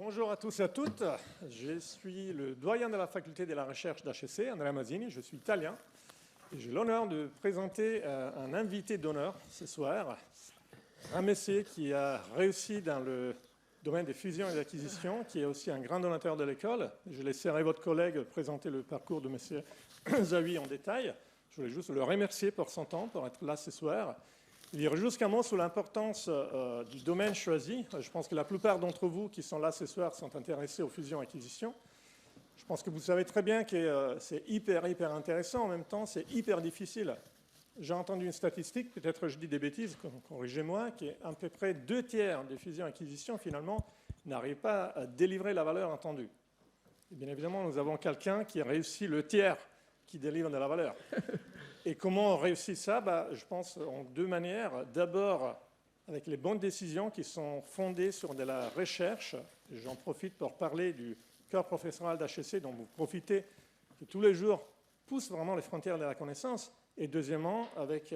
Bonjour à tous et à toutes. Je suis le doyen de la faculté de la recherche d'HEC, Andrea Masini. Je suis italien et j'ai l'honneur de présenter un invité d'honneur ce soir, un monsieur qui a réussi dans le domaine des fusions et des acquisitions, qui est aussi un grand donateur de l'école. Je laisserai votre collègue présenter le parcours de monsieur Zawi en détail. Je voulais juste le remercier pour son temps, pour être là ce soir. Dire juste un mot sur l'importance du domaine choisi. Je pense que la plupart d'entre vous qui sont là ce soir sont intéressés aux fusions-acquisitions. Je pense que vous savez très bien que c'est hyper intéressant. En même temps, c'est hyper difficile. J'ai entendu une statistique, peut-être je dis des bêtises, corrigez-moi, qu'à peu près 2/3 des fusions-acquisitions, finalement, n'arrivent pas à délivrer la valeur attendue. Et bien évidemment, nous avons quelqu'un qui a réussi le tiers qui délivre de la valeur. Et comment on réussit ça? Je pense en deux manières. D'abord, avec les bonnes décisions qui sont fondées sur de la recherche. J'en profite pour parler du corps professoral d'HEC dont vous profitez, qui tous les jours pousse vraiment les frontières de la connaissance. Et deuxièmement, avec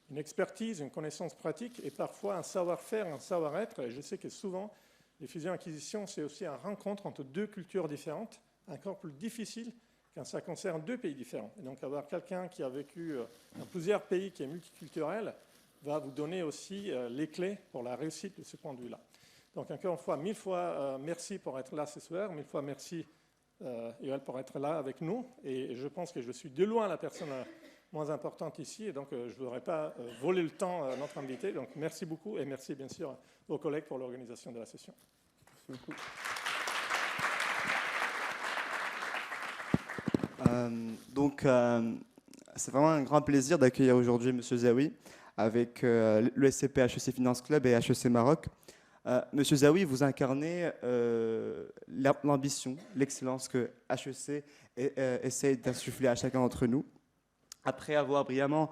une expertise, une connaissance pratique et parfois un savoir-faire, un savoir-être. Et je sais que souvent, les fusions-acquisitions, c'est aussi une rencontre entre deux cultures différentes, encore plus difficile quand ça concerne deux pays différents. Et donc avoir quelqu'un qui a vécu dans plusieurs pays, qui est multiculturel, va vous donner aussi les clés pour la réussite de ce point de vue-là. Donc encore une fois, 1000 fois merci pour être là ce soir, 1000 fois merci Yoel pour être là avec nous. Et je pense que je suis de loin la personne moins importante ici, et donc je ne voudrais pas voler le temps à notre invité. Donc merci beaucoup, et merci bien sûr aux collègues pour l'organisation de la session. Merci beaucoup. C'est vraiment un grand plaisir d'accueillir aujourd'hui M. Zawi avec l'ESCP HEC Finance Club et HEC Maroc. M. Zawi, vous incarnez l'ambition, l'excellence que HEC essaie d'insuffler à chacun d'entre nous. Après avoir brillamment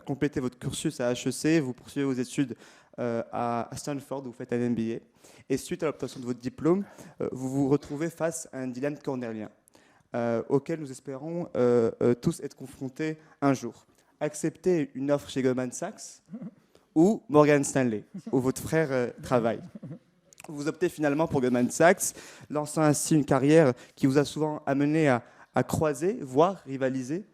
complété votre cursus à HEC, vous poursuivez vos études à Stanford, vous faites un MBA. Et suite à l'obtention de votre diplôme, vous vous retrouvez face à un dilemme cornélien auquel nous espérons tous être confrontés un jour. Accepter une offre chez Goldman Sachs ou Morgan Stanley, où votre frère travaille. Vous optez finalement pour Goldman Sachs, lançant ainsi une carrière qui vous a souvent amené à croiser, voire rivaliser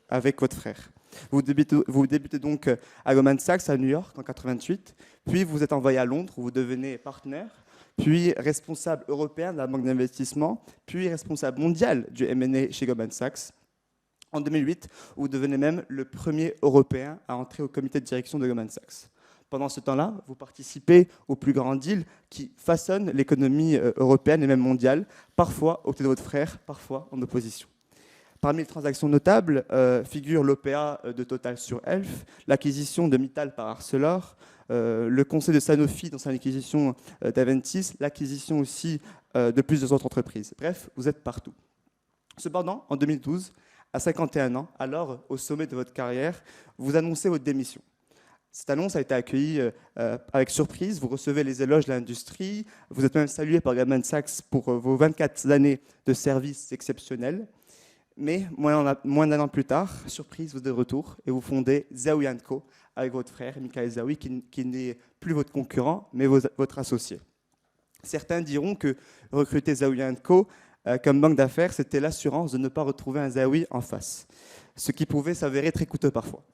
avec votre frère. Vous débutez donc à Goldman Sachs à New York en 1988, puis vous êtes envoyé à Londres où vous devenez partenaire, puis responsable européen de la banque d'investissement, puis responsable mondial du M&A chez Goldman Sachs. En 2008, vous devenez même le premier Européen à entrer au comité de direction de Goldman Sachs. Pendant ce temps-là, vous participez aux plus grands deals qui façonnent l'économie européenne et même mondiale, parfois aux côtés de votre frère, parfois en opposition. Parmi les transactions notables figurent l'OPA de Total sur Elf, l'acquisition de Mittal par Arcelor, le conseil de Sanofi dans son acquisition d'Aventis, l'acquisition aussi de plusieurs autres entreprises. Bref, vous êtes partout. Cependant, en 2012, à 51 ans, alors au sommet de votre carrière, vous annoncez votre démission. Cette annonce a été accueillie avec surprise. Vous recevez les éloges de l'industrie. Vous êtes même salué par Goldman Sachs pour vos 24 années de service exceptionnels. Mais moins d'un an plus tard, surprise, vous êtes de retour et vous fondez Zawi & Co. avec votre frère, Michael Zawi, qui n'est plus votre concurrent, mais votre associé. Certains diront que recruter Zawi & Co. Comme banque d'affaires, c'était l'assurance de ne pas retrouver un Zawi en face, ce qui pouvait s'avérer très coûteux parfois.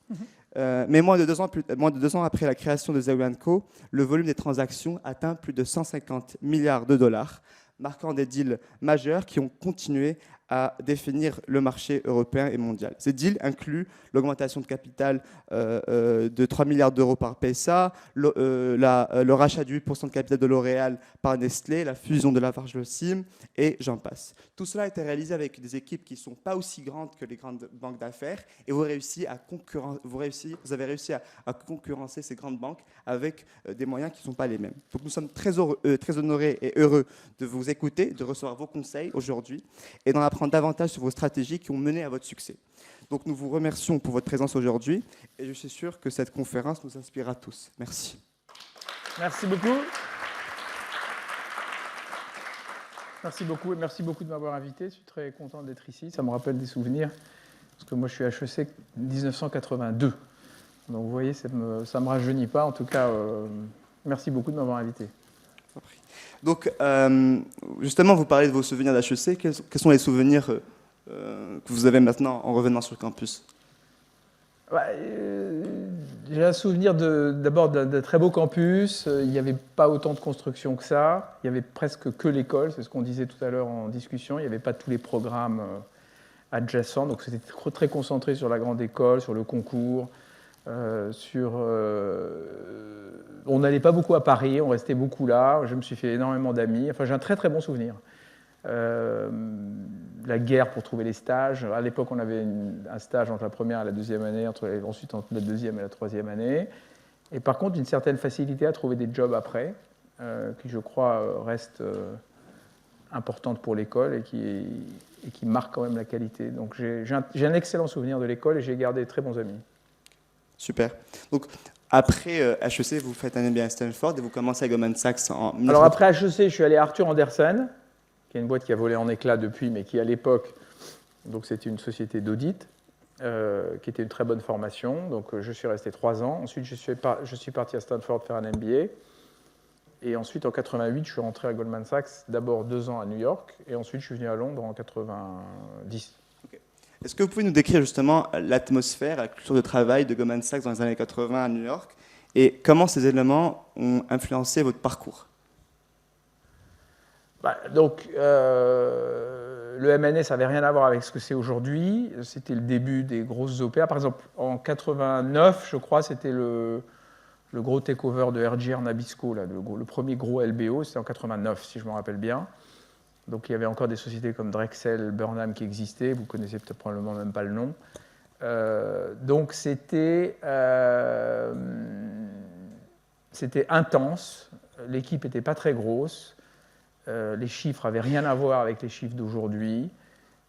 Mais moins de 2 ans après la création de Zawi & Co., le volume des transactions atteint plus de 150 milliards de dollars, marquant des deals majeurs qui ont continué à définir le marché européen et mondial. Ces deals incluent l'augmentation de capital de 3 milliards d'euros par PSA, le rachat de 8% de capital de L'Oréal par Nestlé, la fusion de Lafarge-Holcim, et j'en passe. Tout cela a été réalisé avec des équipes qui ne sont pas aussi grandes que les grandes banques d'affaires, et vous avez réussi à concurrencer ces grandes banques avec des moyens qui ne sont pas les mêmes. Donc nous sommes très honorés et heureux de vous écouter, de recevoir vos conseils aujourd'hui, et d'en apprendre davantage sur vos stratégies qui ont mené à votre succès. Donc nous vous remercions pour votre présence aujourd'hui et je suis sûr que cette conférence nous inspirera tous. Merci. Merci beaucoup. Merci beaucoup et merci beaucoup de m'avoir invité. Je suis très content d'être ici. Ça me rappelle des souvenirs parce que moi je suis HEC 1982. Donc vous voyez, ça me rajeunit pas. En tout cas, merci beaucoup de m'avoir invité. Donc, justement, vous parlez de vos souvenirs d'HEC. Quels sont les souvenirs que vous avez maintenant en revenant sur le campus? J'ai un souvenir d'abord d'un très beau campus. Il n'y avait pas autant de construction que ça. Il n'y avait presque que l'école, c'est ce qu'on disait tout à l'heure en discussion. Il n'y avait pas tous les programmes adjacents. Donc c'était très concentré sur la grande école, sur le concours. On n'allait pas beaucoup à Paris, on restait beaucoup là. Je me suis fait énormément d'amis. Enfin, j'ai un très très bon souvenir. La guerre pour trouver les stages. À l'époque, on avait un stage entre la première et la deuxième année, ensuite entre la deuxième et la troisième année. Et par contre, une certaine facilité à trouver des jobs après, qui, je crois, reste importante pour l'école et qui marque quand même la qualité. Donc, j'ai un excellent souvenir de l'école et j'ai gardé de très bons amis. Super. Donc, après HEC, vous faites un MBA à Stanford et vous commencez à Goldman Sachs en... Alors, après HEC, je suis allé à Arthur Andersen, qui est une boîte qui a volé en éclats depuis, mais qui, à l'époque, donc c'était une société d'audit, qui était une très bonne formation. Donc, je suis resté 3 ans. Ensuite, je suis parti à Stanford faire un MBA. Et ensuite, en 88, je suis rentré à Goldman Sachs, d'abord 2 ans à New York, et ensuite, je suis venu à Londres en 90. Okay. Est-ce que vous pouvez nous décrire justement l'atmosphère, la culture de travail de Goldman Sachs dans les années 80 à New York, et comment ces éléments ont influencé votre parcours? Donc, le M&A, ça n'avait rien à voir avec ce que c'est aujourd'hui. C'était le début des grosses OPA. Par exemple, en 89, je crois, c'était le gros takeover de RGR Nabisco, là, le premier gros LBO, c'était en 89, si je me rappelle bien. Donc, il y avait encore des sociétés comme Drexel, Burnham qui existaient. Vous connaissez peut-être probablement même pas le nom. Donc, c'était intense. L'équipe n'était pas très grosse. Les chiffres n'avaient rien à voir avec les chiffres d'aujourd'hui.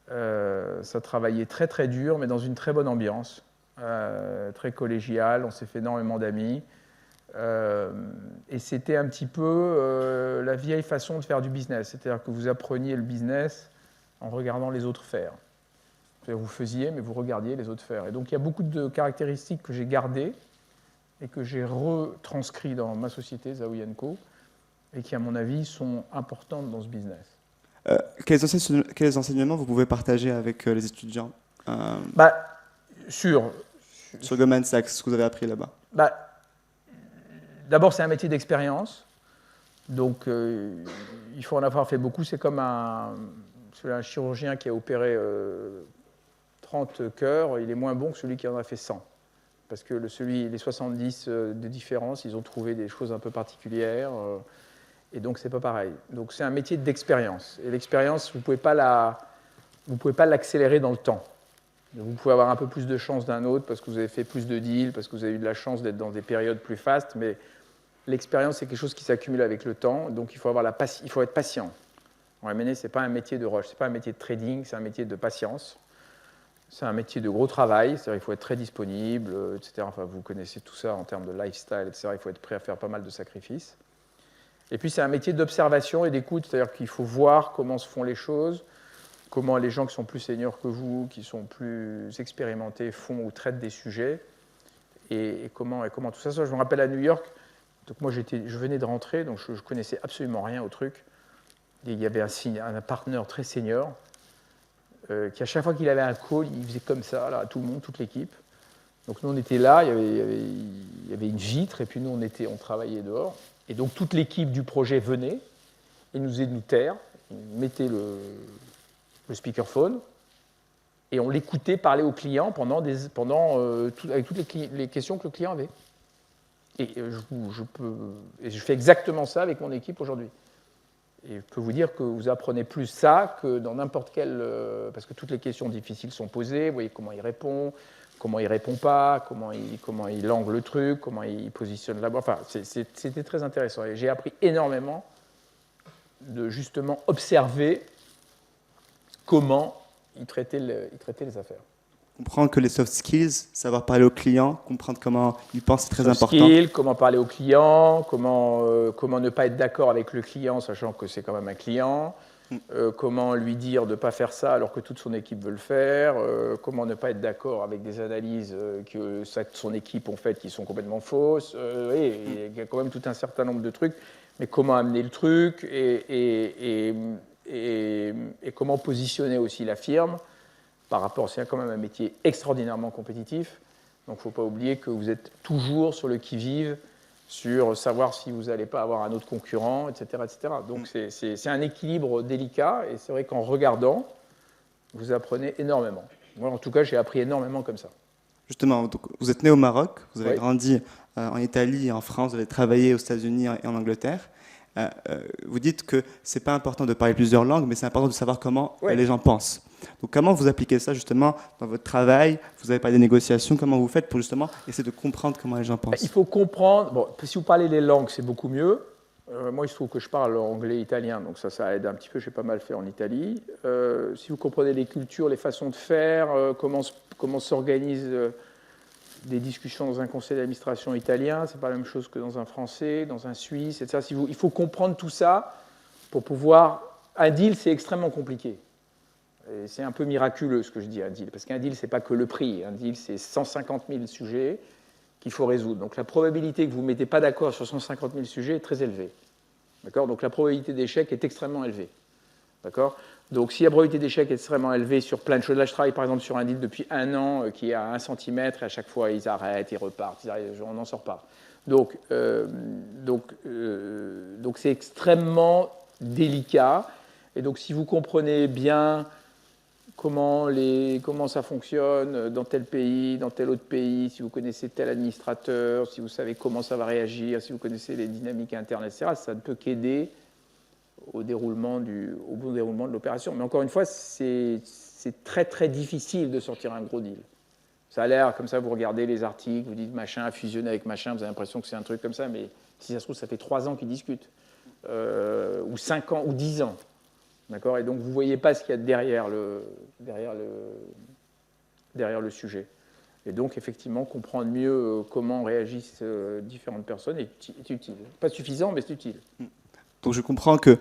Ça travaillait très très dur, mais dans une très bonne ambiance, très collégiale. On s'est fait énormément d'amis. Et c'était un petit peu la vieille façon de faire du business. C'est-à-dire que vous appreniez le business en regardant les autres faire. Vous faisiez, mais vous regardiez les autres faire. Et donc il y a beaucoup de caractéristiques que j'ai gardées et que j'ai retranscrites dans ma société, Zawi & Co., et qui, à mon avis, sont importantes dans ce business. Quels enseignements vous pouvez partager avec les étudiants sur Goldman Sachs, ce que vous avez appris là-bas? D'abord, c'est un métier d'expérience. Donc, il faut en avoir fait beaucoup. C'est comme un chirurgien qui a opéré 30 cœurs. Il est moins bon que celui qui en a fait 100. Parce que les 70 de différence, ils ont trouvé des choses un peu particulières. Et donc, c'est pas pareil. Donc, c'est un métier d'expérience. Et l'expérience, vous ne pouvez pas l'accélérer dans le temps. Vous pouvez avoir un peu plus de chance d'un autre parce que vous avez fait plus de deals, parce que vous avez eu de la chance d'être dans des périodes plus fastes. Mais l'expérience, c'est quelque chose qui s'accumule avec le temps. Donc, il faut être patient. En M&A, ce n'est pas un métier de rush, ce n'est pas un métier de trading, c'est un métier de patience. C'est un métier de gros travail, c'est-à-dire qu'il faut être très disponible, etc. Enfin, vous connaissez tout ça en termes de lifestyle, etc. Il faut être prêt à faire pas mal de sacrifices. Et puis, c'est un métier d'observation et d'écoute, c'est-à-dire qu'il faut voir comment se font les choses, comment les gens qui sont plus seniors que vous, qui sont plus expérimentés, font ou traitent des sujets, et comment tout ça. Je me rappelle à New York, donc moi, je venais de rentrer, donc je ne connaissais absolument rien au truc. Et il y avait un partenaire très senior, qui, à chaque fois qu'il avait un call, il faisait comme ça, là, à tout le monde, toute l'équipe. Donc, nous, on était là, il y avait une vitre, et puis nous, on travaillait dehors. Et donc, toute l'équipe du projet venait et nous faisait nous taire, mettait le speakerphone, et on l'écoutait parler au client avec toutes les questions que le client avait. Et je fais exactement ça avec mon équipe aujourd'hui. Et je peux vous dire que vous apprenez plus ça que dans n'importe quel... parce que toutes les questions difficiles sont posées, vous voyez comment il répond pas, comment il angle le truc, comment il positionne la boîte. Enfin, c'était très intéressant. Et j'ai appris énormément de justement observer comment il traitait les affaires. Comprendre que les soft skills, savoir parler au client, comprendre comment il pense, c'est très important. Skills, comment parler au client, comment ne pas être d'accord avec le client, sachant que c'est quand même un client, comment lui dire de ne pas faire ça alors que toute son équipe veut le faire, comment ne pas être d'accord avec des analyses que son équipe ont faites qui sont complètement fausses. Il y a quand même tout un certain nombre de trucs, mais comment amener le truc et comment positionner aussi la firme par rapport, c'est quand même un métier extraordinairement compétitif, donc il ne faut pas oublier que vous êtes toujours sur le qui-vive, sur savoir si vous n'allez pas avoir un autre concurrent, etc. etc. Donc c'est un équilibre délicat, et c'est vrai qu'en regardant, vous apprenez énormément. Moi, en tout cas, j'ai appris énormément comme ça. Justement, donc, vous êtes né au Maroc, vous avez grandi en Italie et en France, vous avez travaillé aux États-Unis et en Angleterre. Vous dites que ce n'est pas important de parler plusieurs langues, mais c'est important de savoir comment les gens pensent. Donc comment vous appliquez ça justement dans votre travail? Vous avez parlé des négociations, comment vous faites pour justement essayer de comprendre comment les gens pensent? Il faut comprendre, bon, si vous parlez les langues, c'est beaucoup mieux. Moi, il se trouve que je parle anglais et italien, donc ça aide un petit peu, j'ai pas mal fait en Italie. Si vous comprenez les cultures, les façons de faire, comment s'organisent des discussions dans un conseil d'administration italien, c'est pas la même chose que dans un français, dans un suisse, etc. Il faut comprendre tout ça pour pouvoir... Un deal, c'est extrêmement compliqué. C'est un peu miraculeux ce que je dis, un deal, parce qu'un deal, ce n'est pas que le prix. Un deal, c'est 150 000 sujets qu'il faut résoudre. Donc la probabilité que vous ne mettez pas d'accord sur 150 000 sujets est très élevée. D'accord ? Donc la probabilité d'échec est extrêmement élevée. D'accord ? Donc si la probabilité d'échec est extrêmement élevée sur plein de choses, là je travaille par exemple sur un deal depuis 1 an qui est à 1 cm, et à chaque fois ils arrêtent, ils repartent, on n'en sort pas. Donc c'est extrêmement délicat. Et donc si vous comprenez bien comment ça fonctionne dans tel pays, dans tel autre pays, si vous connaissez tel administrateur, si vous savez comment ça va réagir, si vous connaissez les dynamiques internes, etc., ça ne peut qu'aider au bon déroulement de l'opération. Mais encore une fois, c'est très très difficile de sortir un gros deal. Ça a l'air comme ça, vous regardez les articles, vous dites machin a fusionné avec machin, vous avez l'impression que c'est un truc comme ça, mais si ça se trouve, ça fait 3 ans qu'ils discutent, ou 5 ans, ou 10 ans. D'accord ? Et donc, vous ne voyez pas ce qu'il y a derrière le sujet. Et donc, effectivement, comprendre mieux comment réagissent différentes personnes est utile. Pas suffisant, mais c'est utile. Donc, je comprends qu'il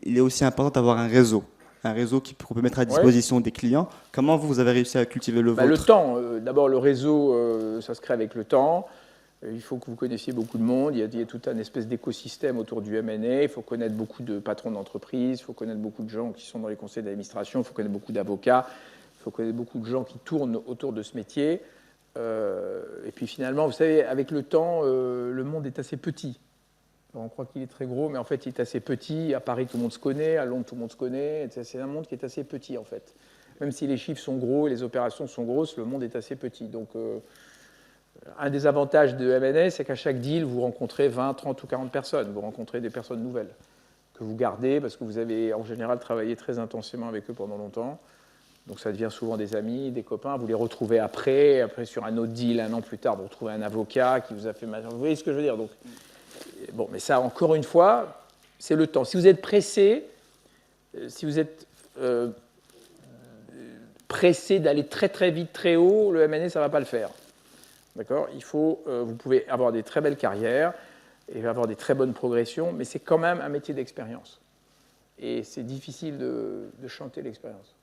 est aussi important d'avoir un réseau qu'on peut mettre à disposition des clients. Comment vous avez réussi à cultiver le vôtre ? Le temps. D'abord, le réseau, ça se crée avec le temps. Il faut que vous connaissiez beaucoup de monde. Il y a tout un espèce d'écosystème autour du M&A. Il faut connaître beaucoup de patrons d'entreprise. Il faut connaître beaucoup de gens qui sont dans les conseils d'administration. Il faut connaître beaucoup d'avocats. Il faut connaître beaucoup de gens qui tournent autour de ce métier. Et puis finalement, vous savez, avec le temps, le monde est assez petit. Alors, on croit qu'il est très gros, mais en fait, il est assez petit. À Paris, tout le monde se connaît. À Londres, tout le monde se connaît. C'est un monde qui est assez petit, en fait. Même si les chiffres sont gros et les opérations sont grosses, le monde est assez petit. Donc, un des avantages de M&A, c'est qu'à chaque deal, vous rencontrez 20, 30 ou 40 personnes. Vous rencontrez des personnes nouvelles que vous gardez parce que vous avez en général travaillé très intensément avec eux pendant longtemps. Donc ça devient souvent des amis, des copains. Vous les retrouvez après sur un autre deal, 1 an plus tard, vous retrouvez un avocat qui vous a fait... Vous voyez ce que je veux dire ? Donc, bon, mais ça, encore une fois, c'est le temps. Si vous êtes pressé, si vous êtes pressé d'aller très très vite, très haut, le M&A, ça ne va pas le faire. D'accord ? Vous pouvez avoir des très belles carrières et avoir des très bonnes progressions, mais c'est quand même un métier d'expérience. Et c'est difficile de chanter l'expérience.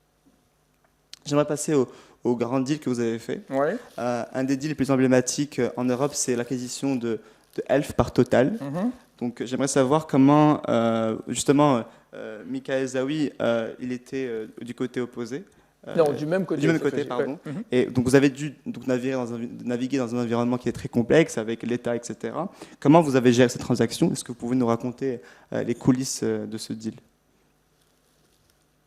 J'aimerais passer au grand deal que vous avez fait. Ouais. Un des deals les plus emblématiques en Europe, c'est l'acquisition de Elf par Total. Donc j'aimerais savoir comment, justement, Michael Zawi, il était du côté opposé. Non, du même côté. Du même côté, pardon. Ouais. Et donc vous avez dû naviguer dans un environnement qui est très complexe avec l'État, etc. Comment vous avez géré cette transaction ? Est-ce que vous pouvez nous raconter les coulisses de ce deal ?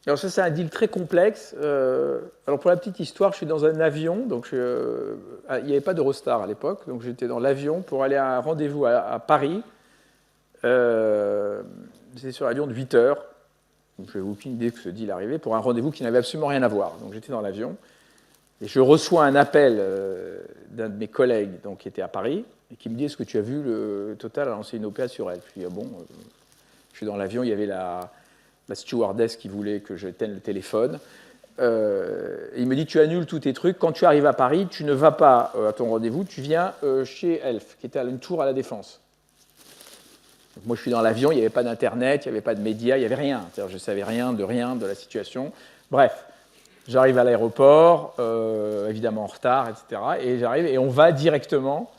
Alors ça, c'est un deal très complexe. Alors pour la petite histoire, je suis dans un avion, donc il n'y avait pas d'Eurostar à l'époque, donc j'étais dans l'avion pour aller à un rendez-vous à Paris. J'étais sur l'avion de 8 heures. Je n'avais aucune idée que ce deal arrivait pour un rendez-vous qui n'avait absolument rien à voir. Donc j'étais dans l'avion et je reçois un appel d'un de mes collègues donc, qui était à Paris et qui me dit « Est-ce que tu as vu le Total a lancé une OPA sur elle ?» Je lui dis « Bon, je suis dans l'avion, il y avait la stewardess qui voulait que j'éteigne le téléphone. Et il me dit « Tu annules tous tes trucs. Quand tu arrives à Paris, tu ne vas pas à ton rendez-vous, tu viens chez Elf, qui était à une tour à la Défense. » Donc, moi, je suis dans l'avion, il n'y avait pas d'Internet, il n'y avait pas de médias, il n'y avait rien. C'est-à-dire, je ne savais rien de la situation. Bref, j'arrive à l'aéroport, évidemment en retard, etc. Et j'arrive et on va directement,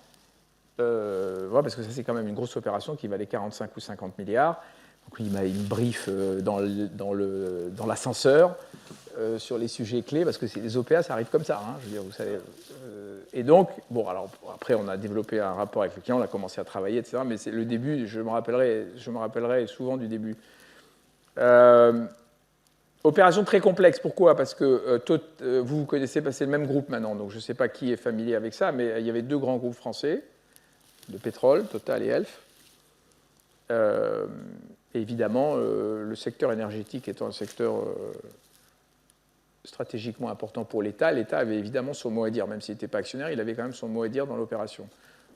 voilà, parce que ça, c'est quand même une grosse opération qui valait 45 ou 50 milliards. Donc, il me briefe dans l'ascenseur sur les sujets clés, parce que les OPA, ça arrive comme ça, hein, je veux dire, vous savez. Et donc, bon, alors après, on a développé un rapport avec le client, on a commencé à travailler, etc. Mais c'est le début, je me rappellerai souvent du début. Opération très complexe, pourquoi? Parce que vous connaissez, c'est le même groupe maintenant, donc je ne sais pas qui est familier avec ça, mais il y avait deux grands groupes français de pétrole, Total et Elf. Et évidemment, le secteur énergétique étant un secteur stratégiquement important pour l'État, l'État avait évidemment son mot à dire, même s'il n'était pas actionnaire, il avait quand même son mot à dire dans l'opération.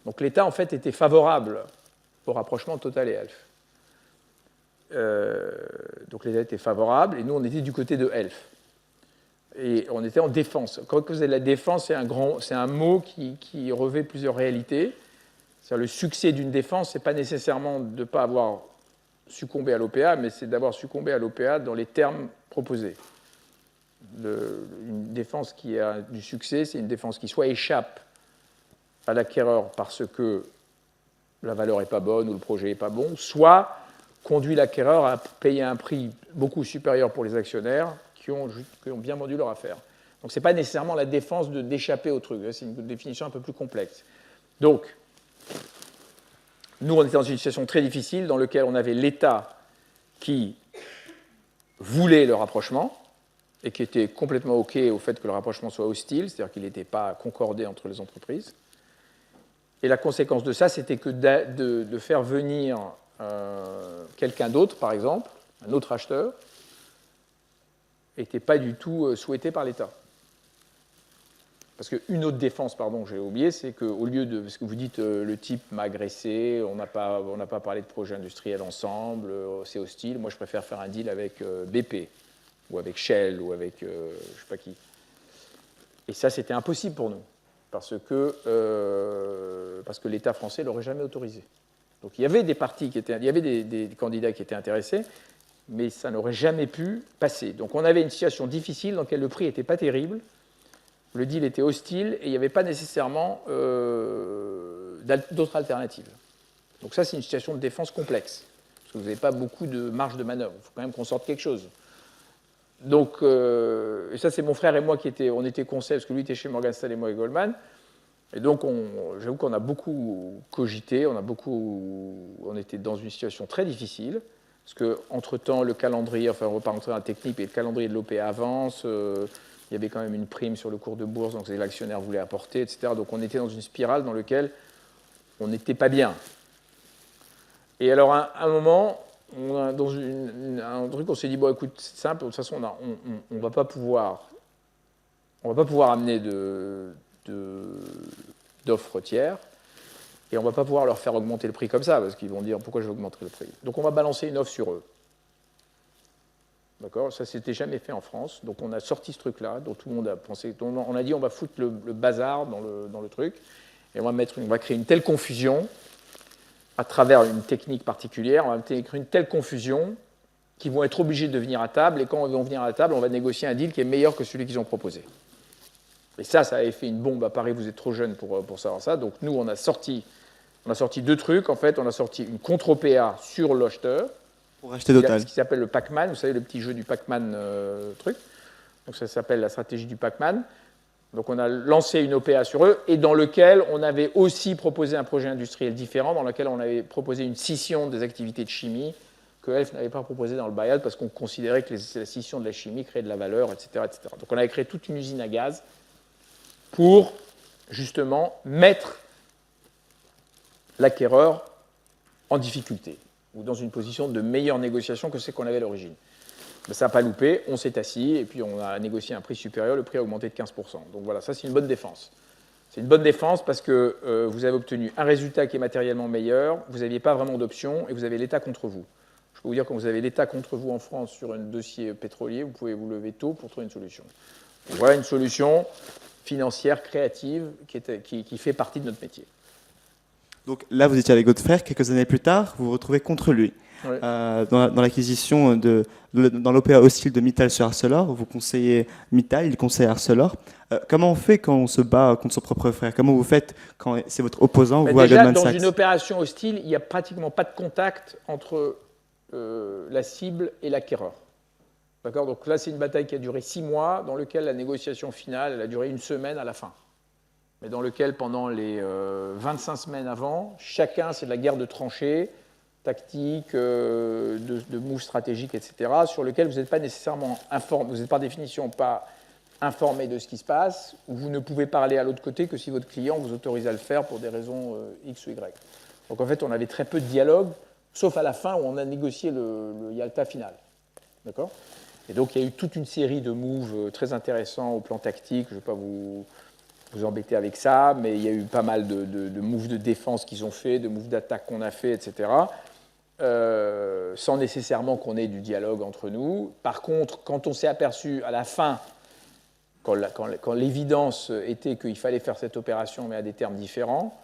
Donc l'État, en fait, était favorable au rapprochement Total et Elf. Donc l'État était favorable, et nous, on était du côté de Elf. Et on était en défense. Quand vous avez la défense, c'est un mot qui revêt plusieurs réalités. C'est-à-dire le succès d'une défense, ce n'est pas nécessairement de ne pas avoir succombé à l'OPA, mais c'est d'avoir succombé à l'OPA dans les termes proposés. Une défense qui a du succès, c'est une défense qui soit échappe à l'acquéreur parce que la valeur n'est pas bonne ou le projet n'est pas bon, soit conduit l'acquéreur à payer un prix beaucoup supérieur pour les actionnaires qui ont bien vendu leur affaire. Donc ce n'est pas nécessairement la défense d'échapper au truc, c'est une définition un peu plus complexe. Donc, nous, on était dans une situation très difficile dans laquelle on avait l'État qui voulait le rapprochement et qui était complètement OK au fait que le rapprochement soit hostile, c'est-à-dire qu'il n'était pas concordé entre les entreprises. Et la conséquence de ça, c'était que de faire venir quelqu'un d'autre, par exemple, un autre acheteur, n'était pas du tout souhaité par l'État. Parce qu'une autre défense, pardon, j'ai oublié, c'est qu'au lieu de... Parce que vous dites, le type m'a agressé, on n'a pas parlé de projet industriel ensemble, c'est hostile, moi je préfère faire un deal avec BP, ou avec Shell, ou avec je ne sais pas qui. Et ça, c'était impossible pour nous, parce que l'État français ne l'aurait jamais autorisé. Donc il y avait des partis il y avait des candidats qui étaient intéressés, mais ça n'aurait jamais pu passer. Donc on avait une situation difficile dans laquelle le prix n'était pas terrible, le deal était hostile et il n'y avait pas nécessairement d'autres alternatives. Donc ça, c'est une situation de défense complexe, parce que vous n'avez pas beaucoup de marge de manœuvre. Il faut quand même qu'on sorte quelque chose. Donc, et ça, c'est mon frère et moi on était conseils, parce que lui était chez Morgan Stanley et moi et Goldman. Et donc, j'avoue qu'on a beaucoup cogité, on était dans une situation très difficile, parce qu'entre-temps, le calendrier, enfin, on ne va pas rentrer dans la technique, mais le calendrier de l'OPA avance, il y avait quand même une prime sur le cours de bourse, donc l'actionnaire voulait apporter, etc. Donc on était dans une spirale dans laquelle on n'était pas bien. Et alors, à un moment, dans un truc, on s'est dit, bon, écoute, c'est simple, de toute façon, on ne va pas pouvoir amener d'offres tiers, et on ne va pas pouvoir leur faire augmenter le prix comme ça, parce qu'ils vont dire, pourquoi je vais augmenter le prix? Donc on va balancer une offre sur eux. D'accord? Ça ne s'était jamais fait en France. Donc on a sorti ce truc-là, dont tout le monde a pensé. On a dit on va foutre le bazar dans le truc, et on va créer une telle confusion, à travers une technique particulière, on va créer une telle confusion qu'ils vont être obligés de venir à table, et quand ils vont venir à la table, on va négocier un deal qui est meilleur que celui qu'ils ont proposé. Et ça avait fait une bombe à Paris, vous êtes trop jeune pour savoir ça. Donc nous, on a sorti deux trucs. En fait, on a sorti une contre-OPA sur l'acheteur, pour acheter Total. Ce qui s'appelle le Pac-Man, vous savez, le petit jeu du Pac-Man truc. Donc ça s'appelle la stratégie du Pac-Man. Donc on a lancé une OPA sur eux, et dans lequel on avait aussi proposé un projet industriel différent, dans lequel on avait proposé une scission des activités de chimie que Elf n'avait pas proposé dans le buyout, parce qu'on considérait que la scission de la chimie créait de la valeur, etc., etc. Donc on avait créé toute une usine à gaz pour justement mettre l'acquéreur en difficulté, ou dans une position de meilleure négociation que celle qu'on avait à l'origine. Mais ça n'a pas loupé, on s'est assis, et puis on a négocié un prix supérieur, le prix a augmenté de 15%. Donc voilà, ça c'est une bonne défense. C'est une bonne défense parce que vous avez obtenu un résultat qui est matériellement meilleur, vous n'aviez pas vraiment d'option, et vous avez l'État contre vous. Je peux vous dire, quand vous avez l'État contre vous en France sur un dossier pétrolier, vous pouvez vous lever tôt pour trouver une solution. Donc voilà une solution financière, créative, qui fait partie de notre métier. Donc là, vous étiez avec votre frère. Quelques années plus tard, vous vous retrouvez contre lui. Ouais. Dans l'acquisition dans l'OPA hostile de Mittal sur Arcelor, vous conseillez Mittal, il conseille Arcelor. Comment on fait quand on se bat contre son propre frère? Comment vous faites quand c'est votre opposant, vous, à Déjà, Goldman dans Sachs? une opération hostile, il n'y a pratiquement pas de contact entre la cible et l'acquéreur. D'accord? Donc là, c'est une bataille qui a duré 6 mois, dans laquelle la négociation finale elle a duré 1 semaine à la fin. Mais dans lequel, pendant les 25 semaines avant, chacun, c'est de la guerre de tranchées, tactique, de moves stratégiques, etc., sur lequel vous n'êtes pas nécessairement informé, vous n'êtes par définition pas informé de ce qui se passe, ou vous ne pouvez parler à l'autre côté que si votre client vous autorise à le faire pour des raisons X ou Y. Donc en fait, on avait très peu de dialogue, sauf à la fin où on a négocié le Yalta final. D'accord? Et donc il y a eu toute une série de moves très intéressants au plan tactique, je ne vais pas vous embêter avec ça, mais il y a eu pas mal de moves de défense qu'ils ont fait, de moves d'attaque qu'on a fait, etc., sans nécessairement qu'on ait du dialogue entre nous. Par contre, quand on s'est aperçu à la fin, quand l'évidence était qu'il fallait faire cette opération, mais à des termes différents,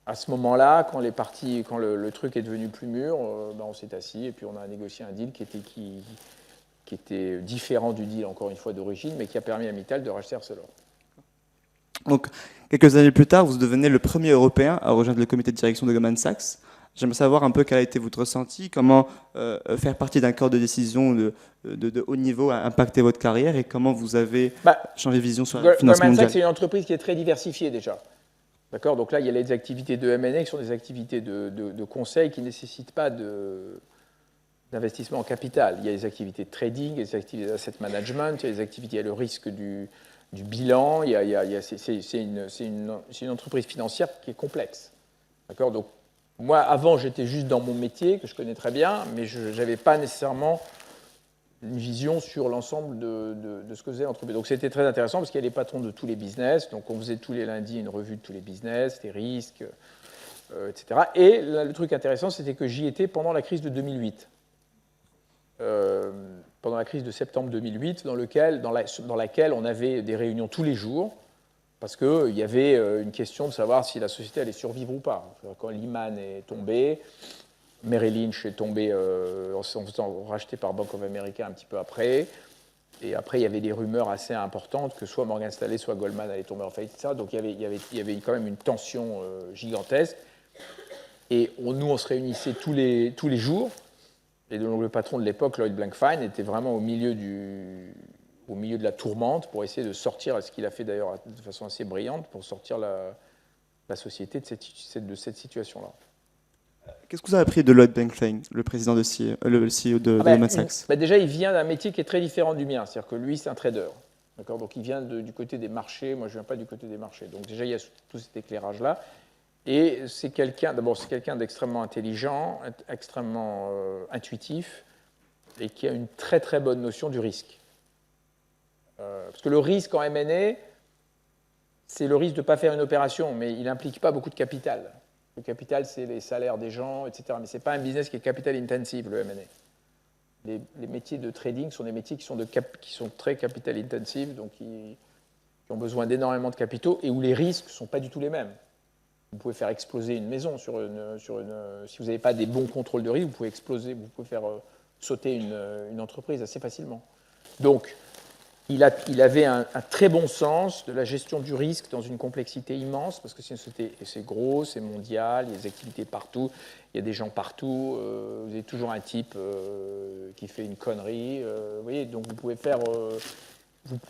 à ce moment-là, quand le truc est devenu plus mûr, on s'est assis et puis on a négocié un deal qui était différent du deal, encore une fois, d'origine, mais qui a permis à Mittal de racheter Arcelor. Donc, quelques années plus tard, vous devenez le premier Européen à rejoindre le comité de direction de Goldman Sachs. J'aimerais savoir un peu quel a été votre ressenti, comment faire partie d'un corps de décision de haut niveau a impacté votre carrière et comment vous avez changé de vision sur la finance Goldman mondiale. Sachs, c'est une entreprise qui est très diversifiée déjà. D'accord? Donc là, il y a les activités de M&A qui sont des activités de conseil qui ne nécessitent pas d'investissement en capital. Il y a les activités de trading, il y a les activités d'asset management, il y a les activités, il y a le risque du bilan, c'est une entreprise financière qui est complexe. D'accord? Donc, moi, avant, j'étais juste dans mon métier, que je connais très bien, mais je n'avais pas nécessairement une vision sur l'ensemble de ce que faisait l'entreprise. Donc, c'était très intéressant parce qu'il y a les patrons de tous les business. Donc, on faisait tous les lundis une revue de tous les business, les risques, etc. Et là, le truc intéressant, c'était que j'y étais pendant la crise de 2008. Pendant la crise de septembre 2008, dans laquelle on avait des réunions tous les jours, parce qu'il y avait une question de savoir si la société allait survivre ou pas. Quand Lehman est tombé, Merrill Lynch est tombé en se faisant racheter par Bank of America un petit peu après, et après il y avait des rumeurs assez importantes que soit Morgan Stanley, soit Goldman allaient tomber en faillite, etc. Donc il y avait quand même une tension gigantesque, et nous on se réunissait tous les jours. Et donc le patron de l'époque, Lloyd Blankfein, était vraiment au milieu de la tourmente pour essayer de sortir, ce qu'il a fait d'ailleurs de façon assez brillante, pour sortir la société de cette situation-là. Qu'est-ce que vous avez appris de Lloyd Blankfein, le président le CEO de Goldman Sachs? Déjà, il vient d'un métier qui est très différent du mien. C'est-à-dire que lui, c'est un trader. D'accord? Donc il vient du côté des marchés. Moi, je ne viens pas du côté des marchés. Donc déjà, il y a tout cet éclairage-là. Et c'est quelqu'un d'extrêmement intelligent, extrêmement intuitif, et qui a une très très bonne notion du risque. Parce que le risque en M&A, c'est le risque de ne pas faire une opération, mais il n'implique pas beaucoup de capital. Le capital, c'est les salaires des gens, etc. Mais ce n'est pas un business qui est capital intensive, le M&A. Les métiers de trading sont des métiers qui sont très capital intensive, donc qui ont besoin d'énormément de capitaux, et où les risques ne sont pas du tout les mêmes. Vous pouvez faire exploser une maison si vous n'avez pas des bons contrôles de risque, vous pouvez faire sauter une entreprise assez facilement. Donc, il avait un très bon sens de la gestion du risque dans une complexité immense, parce que c'est gros, c'est mondial, il y a des activités partout, il y a des gens partout, vous avez toujours un type qui fait une connerie, vous voyez, donc vous pouvez faire...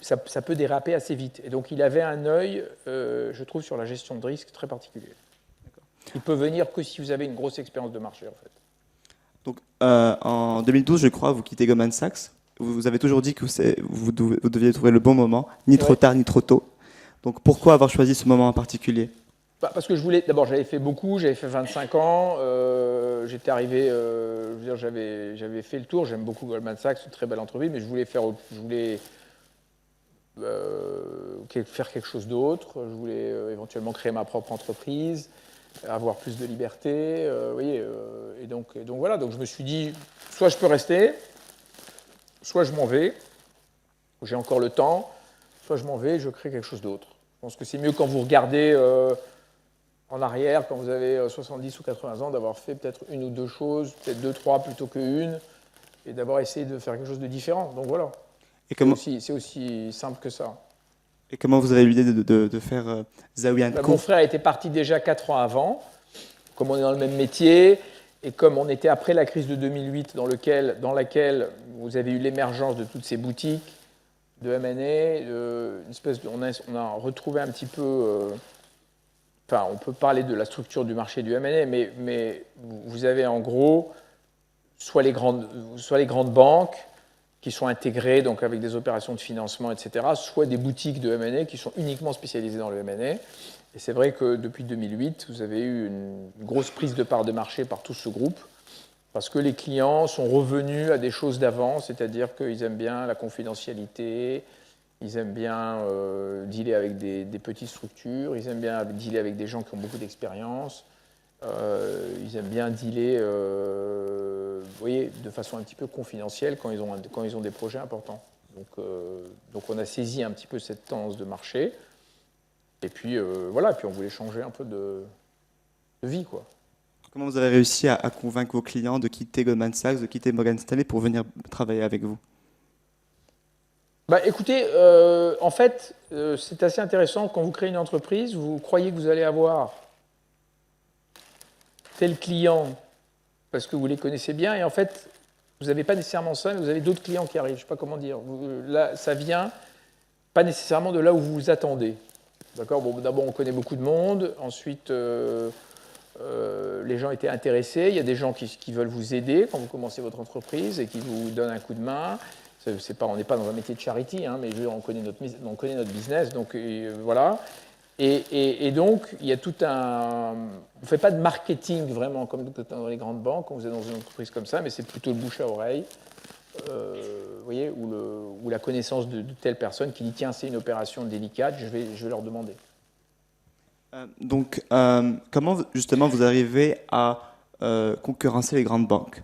ça peut déraper assez vite. Et donc, il avait un œil, je trouve, sur la gestion de risque très particulier. Il peut venir que si vous avez une grosse expérience de marché, en fait. Donc, en 2012, je crois, vous quittez Goldman Sachs. Vous avez toujours dit que vous deviez trouver le bon moment, ni trop tard, ni trop tôt. Donc, pourquoi avoir choisi ce moment en particulier? Parce que d'abord, j'avais fait beaucoup, j'avais fait 25 ans, j'étais arrivé, j'avais fait le tour, j'aime beaucoup Goldman Sachs, c'est une très belle entreprise, mais je voulais faire quelque chose d'autre, je voulais éventuellement créer ma propre entreprise, avoir plus de liberté, vous voyez, et donc voilà, donc je me suis dit, soit je peux rester, soit je m'en vais, j'ai encore le temps, soit je m'en vais et je crée quelque chose d'autre. Je pense que c'est mieux quand vous regardez en arrière, quand vous avez 70 ou 80 ans, d'avoir fait peut-être une ou deux choses, peut-être deux, trois plutôt qu'une, et d'avoir essayé de faire quelque chose de différent. Donc voilà, Et c'est aussi simple que ça. et comment vous avez eu l'idée de faire Zawiya & Co? Mon frère était parti déjà 4 ans avant, comme on est dans le même métier, et comme on était après la crise de 2008, dans laquelle vous avez eu l'émergence de toutes ces boutiques de M&A, on a retrouvé un petit peu... Enfin, on peut parler de la structure du marché du M&A, mais vous avez en gros soit les grandes banques qui sont intégrées donc avec des opérations de financement, etc., soit des boutiques de M&A qui sont uniquement spécialisées dans le M&A. Et c'est vrai que depuis 2008, vous avez eu une grosse prise de part de marché par tout ce groupe, parce que les clients sont revenus à des choses d'avant, c'est-à-dire qu'ils aiment bien la confidentialité, ils aiment bien dealer avec des petites structures, ils aiment bien dealer avec des gens qui ont beaucoup d'expérience, ils aiment bien dealer vous voyez, de façon un petit peu confidentielle quand ils ont des projets importants. Donc on a saisi un petit peu cette tendance de marché, et puis voilà, puis on voulait changer un peu de vie, quoi. Comment vous avez réussi à convaincre vos clients de quitter Goldman Sachs, de quitter Morgan Stanley pour venir travailler avec vous? Bah, écoutez, en fait, c'est assez intéressant. Quand vous créez une entreprise, vous croyez que vous allez avoir tel client parce que vous les connaissez bien, et en fait, vous n'avez pas nécessairement ça, mais vous avez d'autres clients qui arrivent. Je ne sais pas comment dire. Là, ça vient pas nécessairement de là où vous vous attendez. D'accord. Bon, d'abord, on connaît beaucoup de monde. Ensuite, les gens étaient intéressés. Il y a des gens qui veulent vous aider quand vous commencez votre entreprise et qui vous donnent un coup de main. On n'est pas dans un métier de charity, hein, mais on connaît notre business, donc voilà. Et donc, il y a tout un... On ne fait pas de marketing vraiment comme dans les grandes banques, quand vous êtes dans une entreprise comme ça, mais c'est plutôt le bouche à oreille, vous voyez, ou la connaissance de telle personne qui dit, tiens, c'est une opération délicate, je vais leur demander. Donc, comment justement vous arrivez à concurrencer les grandes banques?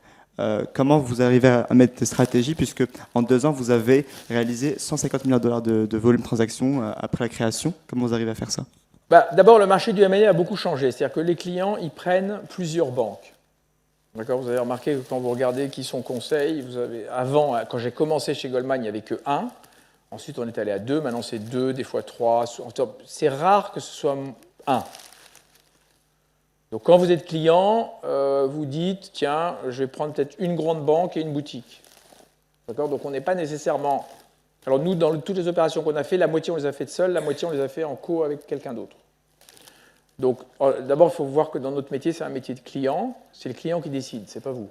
Comment vous arrivez à mettre des stratégies, puisque en 2 ans, vous avez réalisé 150 milliards de dollars de volume de transactions après la création? Comment vous arrivez à faire ça? Bah, d'abord, le marché du M&A a beaucoup changé. C'est-à-dire que les clients, ils prennent plusieurs banques. D'accord. Vous avez remarqué que quand vous regardez qui sont conseils, avant, quand j'ai commencé chez Goldman, il n'y avait que 1. Ensuite, on est allé à 2. Maintenant, c'est 2, des fois 3. C'est rare que ce soit 1. Donc quand vous êtes client, vous dites, tiens, je vais prendre peut-être une grande banque et une boutique. D'accord. Donc on n'est pas nécessairement... Alors nous, dans toutes les opérations qu'on a fait, la moitié on les a faites seules, la moitié on les a fait en co avec quelqu'un d'autre. Donc d'abord, il faut voir que dans notre métier, c'est un métier de client. C'est le client qui décide, c'est pas vous.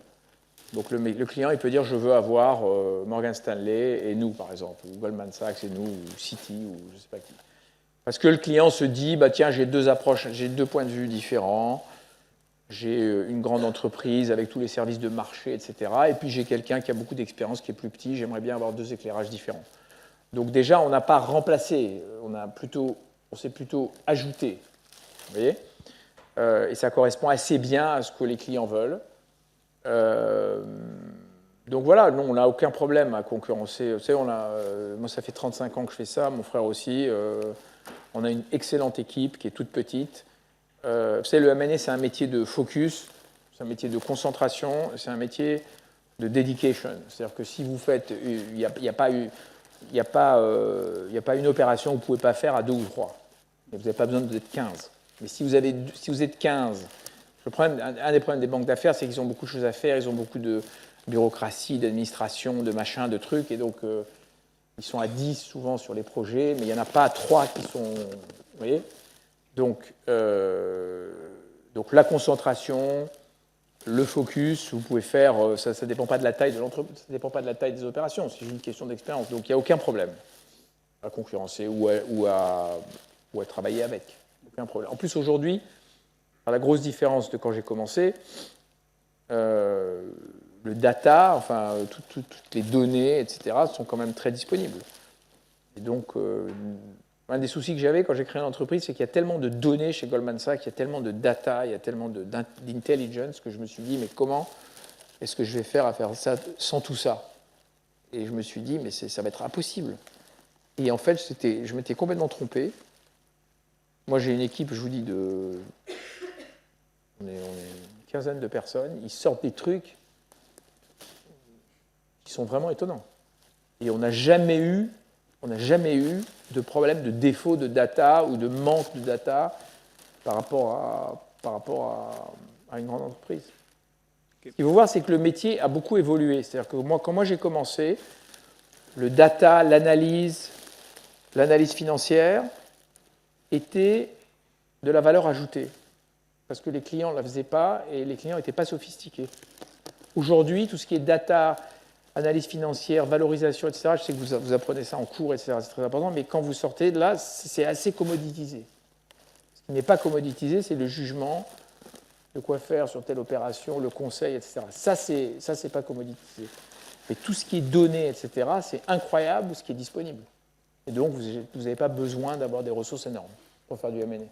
Donc le client, il peut dire, je veux avoir Morgan Stanley et nous, par exemple, ou Goldman Sachs et nous, ou Citi, ou je ne sais pas qui. Parce que le client se dit, bah, tiens, j'ai 2 approches, j'ai 2 points de vue différents. J'ai une grande entreprise avec tous les services de marché, etc. Et puis j'ai quelqu'un qui a beaucoup d'expérience, qui est plus petit. J'aimerais bien avoir 2 éclairages différents. Donc déjà, on n'a pas remplacé, on s'est plutôt ajouté. Vous voyez, et ça correspond assez bien à ce que les clients veulent. Donc voilà, non, on n'a aucun problème à concurrencer. Vous savez, moi, ça fait 35 ans que je fais ça, mon frère aussi. On a une excellente équipe qui est toute petite. Vous savez, le M&A, c'est un métier de focus, c'est un métier de concentration, c'est un métier de dedication. C'est-à-dire que si vous faites, il n'y a pas une opération que vous ne pouvez pas faire à 2 ou 3. Et vous n'avez pas besoin d'être 15. Mais si vous êtes 15, un des problèmes des banques d'affaires, c'est qu'ils ont beaucoup de choses à faire, ils ont beaucoup de bureaucratie, d'administration, de machin, de trucs, et donc ils sont à 10 souvent sur les projets, mais il n'y en a pas 3 qui sont... Vous voyez ? Donc la concentration, le focus, vous pouvez faire, ça ne dépend pas de la taille de l'entreprise, ça ne dépend pas de la taille des opérations, c'est juste une question d'expérience. Donc il n'y a aucun problème à concurrencer ou à travailler avec. Aucun problème. En plus, aujourd'hui, la grosse différence de quand j'ai commencé, le data, enfin toutes les données, etc., sont quand même très disponibles. Et donc, un des soucis que j'avais quand j'ai créé l'entreprise, c'est qu'il y a tellement de données chez Goldman Sachs, il y a tellement de data, il y a tellement d'intelligence que je me suis dit, mais comment est-ce que je vais faire à faire ça sans tout ça? Et je me suis dit, mais ça va être impossible. Et en fait, je m'étais complètement trompé. Moi, j'ai une équipe, je vous dis, quinzaine de personnes, ils sortent des trucs qui sont vraiment étonnants. Et on n'a jamais eu de problème de défaut de data ou de manque de data par rapport à une grande entreprise. Ce qu'il faut voir, c'est que le métier a beaucoup évolué. C'est-à-dire que moi, quand j'ai commencé, le data, l'analyse financière était de la valeur ajoutée. Parce que les clients ne la faisaient pas et les clients n'étaient pas sophistiqués. Aujourd'hui, tout ce qui est data, analyse financière, valorisation, etc., je sais que vous apprenez ça en cours, etc., c'est très important, mais quand vous sortez de là, c'est assez commoditisé. Ce qui n'est pas commoditisé, c'est le jugement de quoi faire sur telle opération, le conseil, etc. Ça, c'est pas commoditisé. Mais tout ce qui est donné, etc., c'est incroyable ce qui est disponible. Et donc, vous n'avez pas besoin d'avoir des ressources énormes pour faire du M&A.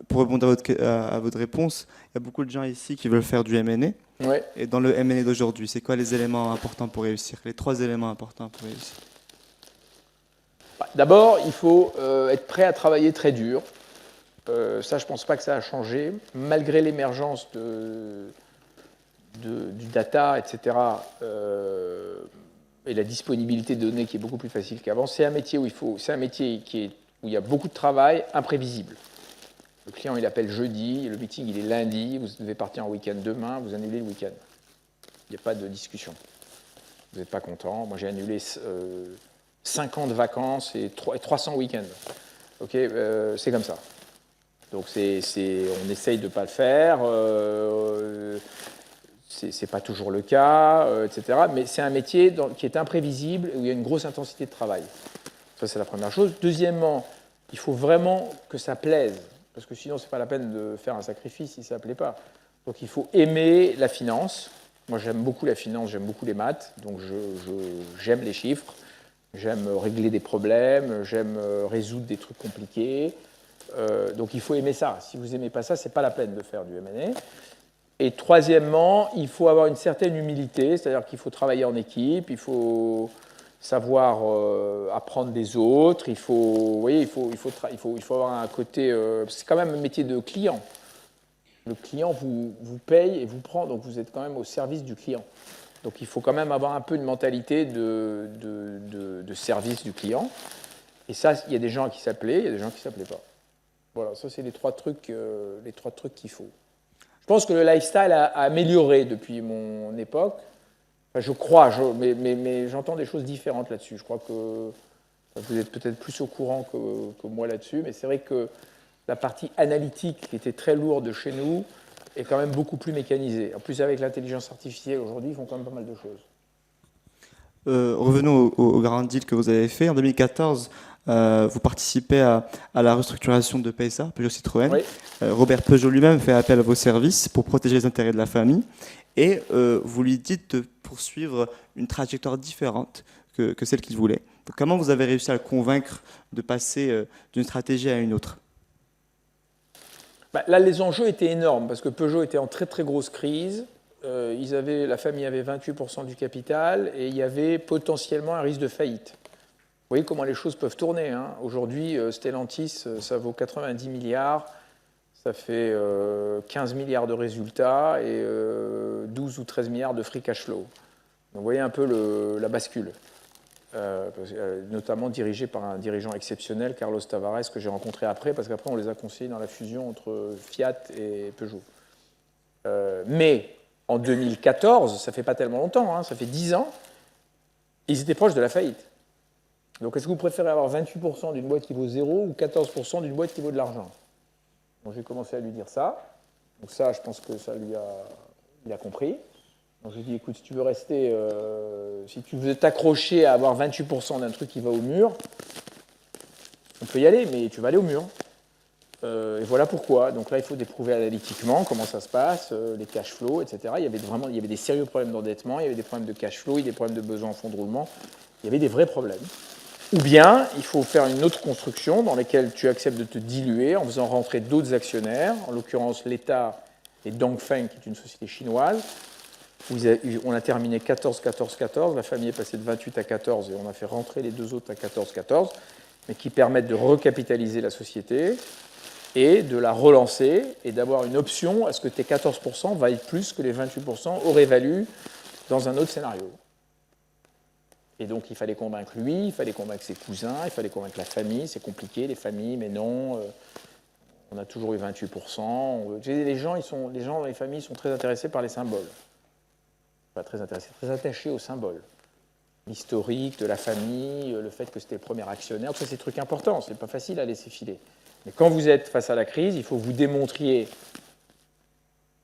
Pour répondre à votre réponse, il y a beaucoup de gens ici qui veulent faire du M&A. Ouais. Et dans le M&A d'aujourd'hui, c'est quoi les éléments importants pour réussir? Les 3 éléments importants pour réussir? D'abord, il faut être prêt à travailler très dur. Ça, je ne pense pas que ça a changé. Malgré l'émergence du data, etc., et la disponibilité de données qui est beaucoup plus facile qu'avant, c'est un métier où il y a beaucoup de travail imprévisible. Le client, il appelle jeudi, le meeting, il est lundi, vous devez partir en week-end demain, vous annulez le week-end. Il n'y a pas de discussion. Vous n'êtes pas content. Moi, j'ai annulé 5 ans de vacances et 300 week-ends. Okay, c'est comme ça. Donc, on essaye de ne pas le faire. C'est pas toujours le cas, etc. Mais c'est un métier qui est imprévisible et où il y a une grosse intensité de travail. Ça, c'est la première chose. Deuxièmement, il faut vraiment que ça plaise. Parce que sinon, ce n'est pas la peine de faire un sacrifice si ça ne plaît pas. Donc, il faut aimer la finance. Moi, j'aime beaucoup la finance, j'aime beaucoup les maths. Donc, j'aime les chiffres. J'aime régler des problèmes. J'aime résoudre des trucs compliqués. Donc, il faut aimer ça. Si vous n'aimez pas ça, ce n'est pas la peine de faire du M&A. Et troisièmement, il faut avoir une certaine humilité. C'est-à-dire qu'il faut travailler en équipe. Il faut savoir apprendre des autres, il faut avoir un côté... c'est quand même un métier de client. Le client vous paye et vous prend, donc vous êtes quand même au service du client. Donc il faut quand même avoir un peu une mentalité de service du client. Et ça, il y a des gens qui s'appelaient, il y a des gens qui ne s'appelaient pas. Voilà, ça c'est les trois trucs qu'il faut. Je pense que le lifestyle a amélioré depuis mon époque. Je crois, mais j'entends des choses différentes là-dessus. Je crois que vous êtes peut-être plus au courant que moi là-dessus, mais c'est vrai que la partie analytique qui était très lourde chez nous est quand même beaucoup plus mécanisée. En plus, avec l'intelligence artificielle aujourd'hui, ils font quand même pas mal de choses. Revenons au grand deal que vous avez fait. En 2014, vous participez à la restructuration de PSA, Peugeot Citroën. Oui. Robert Peugeot lui-même fait appel à vos services pour protéger les intérêts de la famille. Et vous lui dites de poursuivre une trajectoire différente que celle qu'il voulait. Donc, comment vous avez réussi à le convaincre de passer d'une stratégie à une autre? Là, les enjeux étaient énormes parce que Peugeot était en très très grosse crise. La famille avait 28% du capital et il y avait potentiellement un risque de faillite. Vous voyez comment les choses peuvent tourner, hein. Aujourd'hui, Stellantis, ça vaut 90 milliards. Ça fait 15 milliards de résultats et 12 ou 13 milliards de free cash flow. Donc, vous voyez un peu la bascule, notamment dirigée par un dirigeant exceptionnel, Carlos Tavares, que j'ai rencontré après, parce qu'après on les a conseillés dans la fusion entre Fiat et Peugeot. Mais en 2014, ça fait pas tellement longtemps, hein, ça fait 10 ans, ils étaient proches de la faillite. Donc est-ce que vous préférez avoir 28% d'une boîte qui vaut 0 ou 14% d'une boîte qui vaut de l'argent? Donc, j'ai commencé à lui dire ça. Donc ça, je pense que il a compris. Donc je lui ai dit, écoute, si tu veux rester, si tu veux t'accrocher à avoir 28% d'un truc qui va au mur, on peut y aller, mais tu vas aller au mur. Et voilà pourquoi. Donc là, il faut déprouver analytiquement comment ça se passe, les cash flows, etc. Il y avait des sérieux problèmes d'endettement, il y avait des problèmes de cash flow, il y avait des problèmes de besoin en fonds de roulement. Il y avait des vrais problèmes. Ou bien, il faut faire une autre construction dans laquelle tu acceptes de te diluer en faisant rentrer d'autres actionnaires, en l'occurrence l'État et Dongfeng, qui est une société chinoise. On a terminé 14-14-14, la famille est passée de 28 à 14 et on a fait rentrer les deux autres à 14-14, mais qui permettent de recapitaliser la société. et de la relancer et d'avoir une option à ce que tes 14% vaillent plus que les 28% auraient valu dans un autre scénario. Et donc il fallait convaincre lui, il fallait convaincre ses cousins, il fallait convaincre la famille, c'est compliqué, les familles, mais non, on a toujours eu 28%. Les gens dans les familles sont très intéressés par les symboles. Pas très intéressés, très attachés aux symboles. L'historique de la famille, le fait que c'était le premier actionnaire, tout ça c'est des trucs importants, c'est pas facile à laisser filer. Mais quand vous êtes face à la crise, il faut que vous démontriez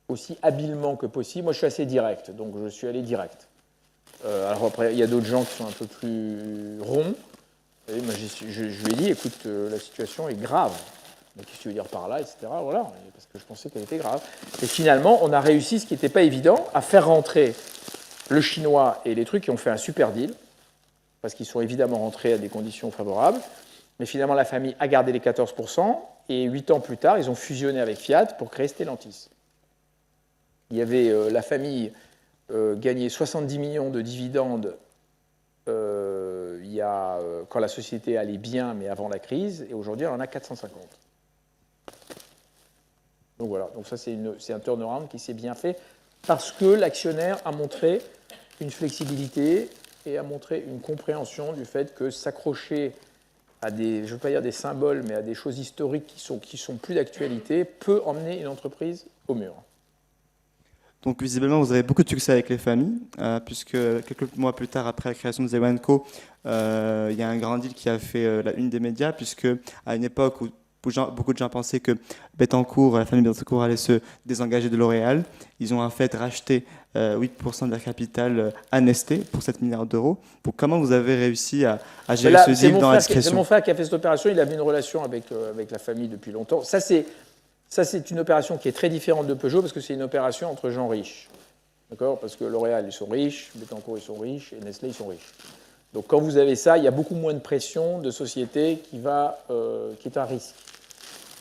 aussi habilement que possible. Moi je suis assez direct, donc je suis allé direct. Alors après, il y a d'autres gens qui sont un peu plus ronds. Et moi, je lui ai dit, écoute, la situation est grave. Mais qu'est-ce que tu veux dire par là, etc. Voilà, parce que je pensais qu'elle était grave. Et finalement, on a réussi, ce qui n'était pas évident, à faire rentrer le Chinois et les trucs qui ont fait un super deal, parce qu'ils sont évidemment rentrés à des conditions favorables. Mais finalement, la famille a gardé les 14%, et 8 ans plus tard, ils ont fusionné avec Fiat pour créer Stellantis. Il y avait la famille gagné 70 millions de dividendes quand la société allait bien, mais avant la crise, et aujourd'hui, elle en a 450. Donc voilà, donc ça c'est un turnaround qui s'est bien fait parce que l'actionnaire a montré une flexibilité et a montré une compréhension du fait que s'accrocher à des, je ne veux pas dire des symboles, mais à des choses historiques qui sont plus d'actualité, peut emmener une entreprise au mur. Donc visiblement, vous avez beaucoup de succès avec les familles, puisque quelques mois plus tard, après la création de Zero & Co, il y a un grand deal qui a fait la une des médias, puisque à une époque où beaucoup de gens pensaient que Bettencourt, la famille Bettencourt allait se désengager de L'Oréal, ils ont en fait racheté 8% de leur capital à Nestlé pour 7 milliards d'euros. Donc comment vous avez réussi à gérer ce deal dans la discrétion? C'est mon frère qui a fait cette opération, il avait une relation avec la famille depuis longtemps. Ça, c'est une opération qui est très différente de Peugeot parce que c'est une opération entre gens riches. D'accord ? Parce que L'Oréal, ils sont riches, Bettencourt, ils sont riches, et Nestlé, ils sont riches. Donc quand vous avez ça, il y a beaucoup moins de pression de société qui est un risque.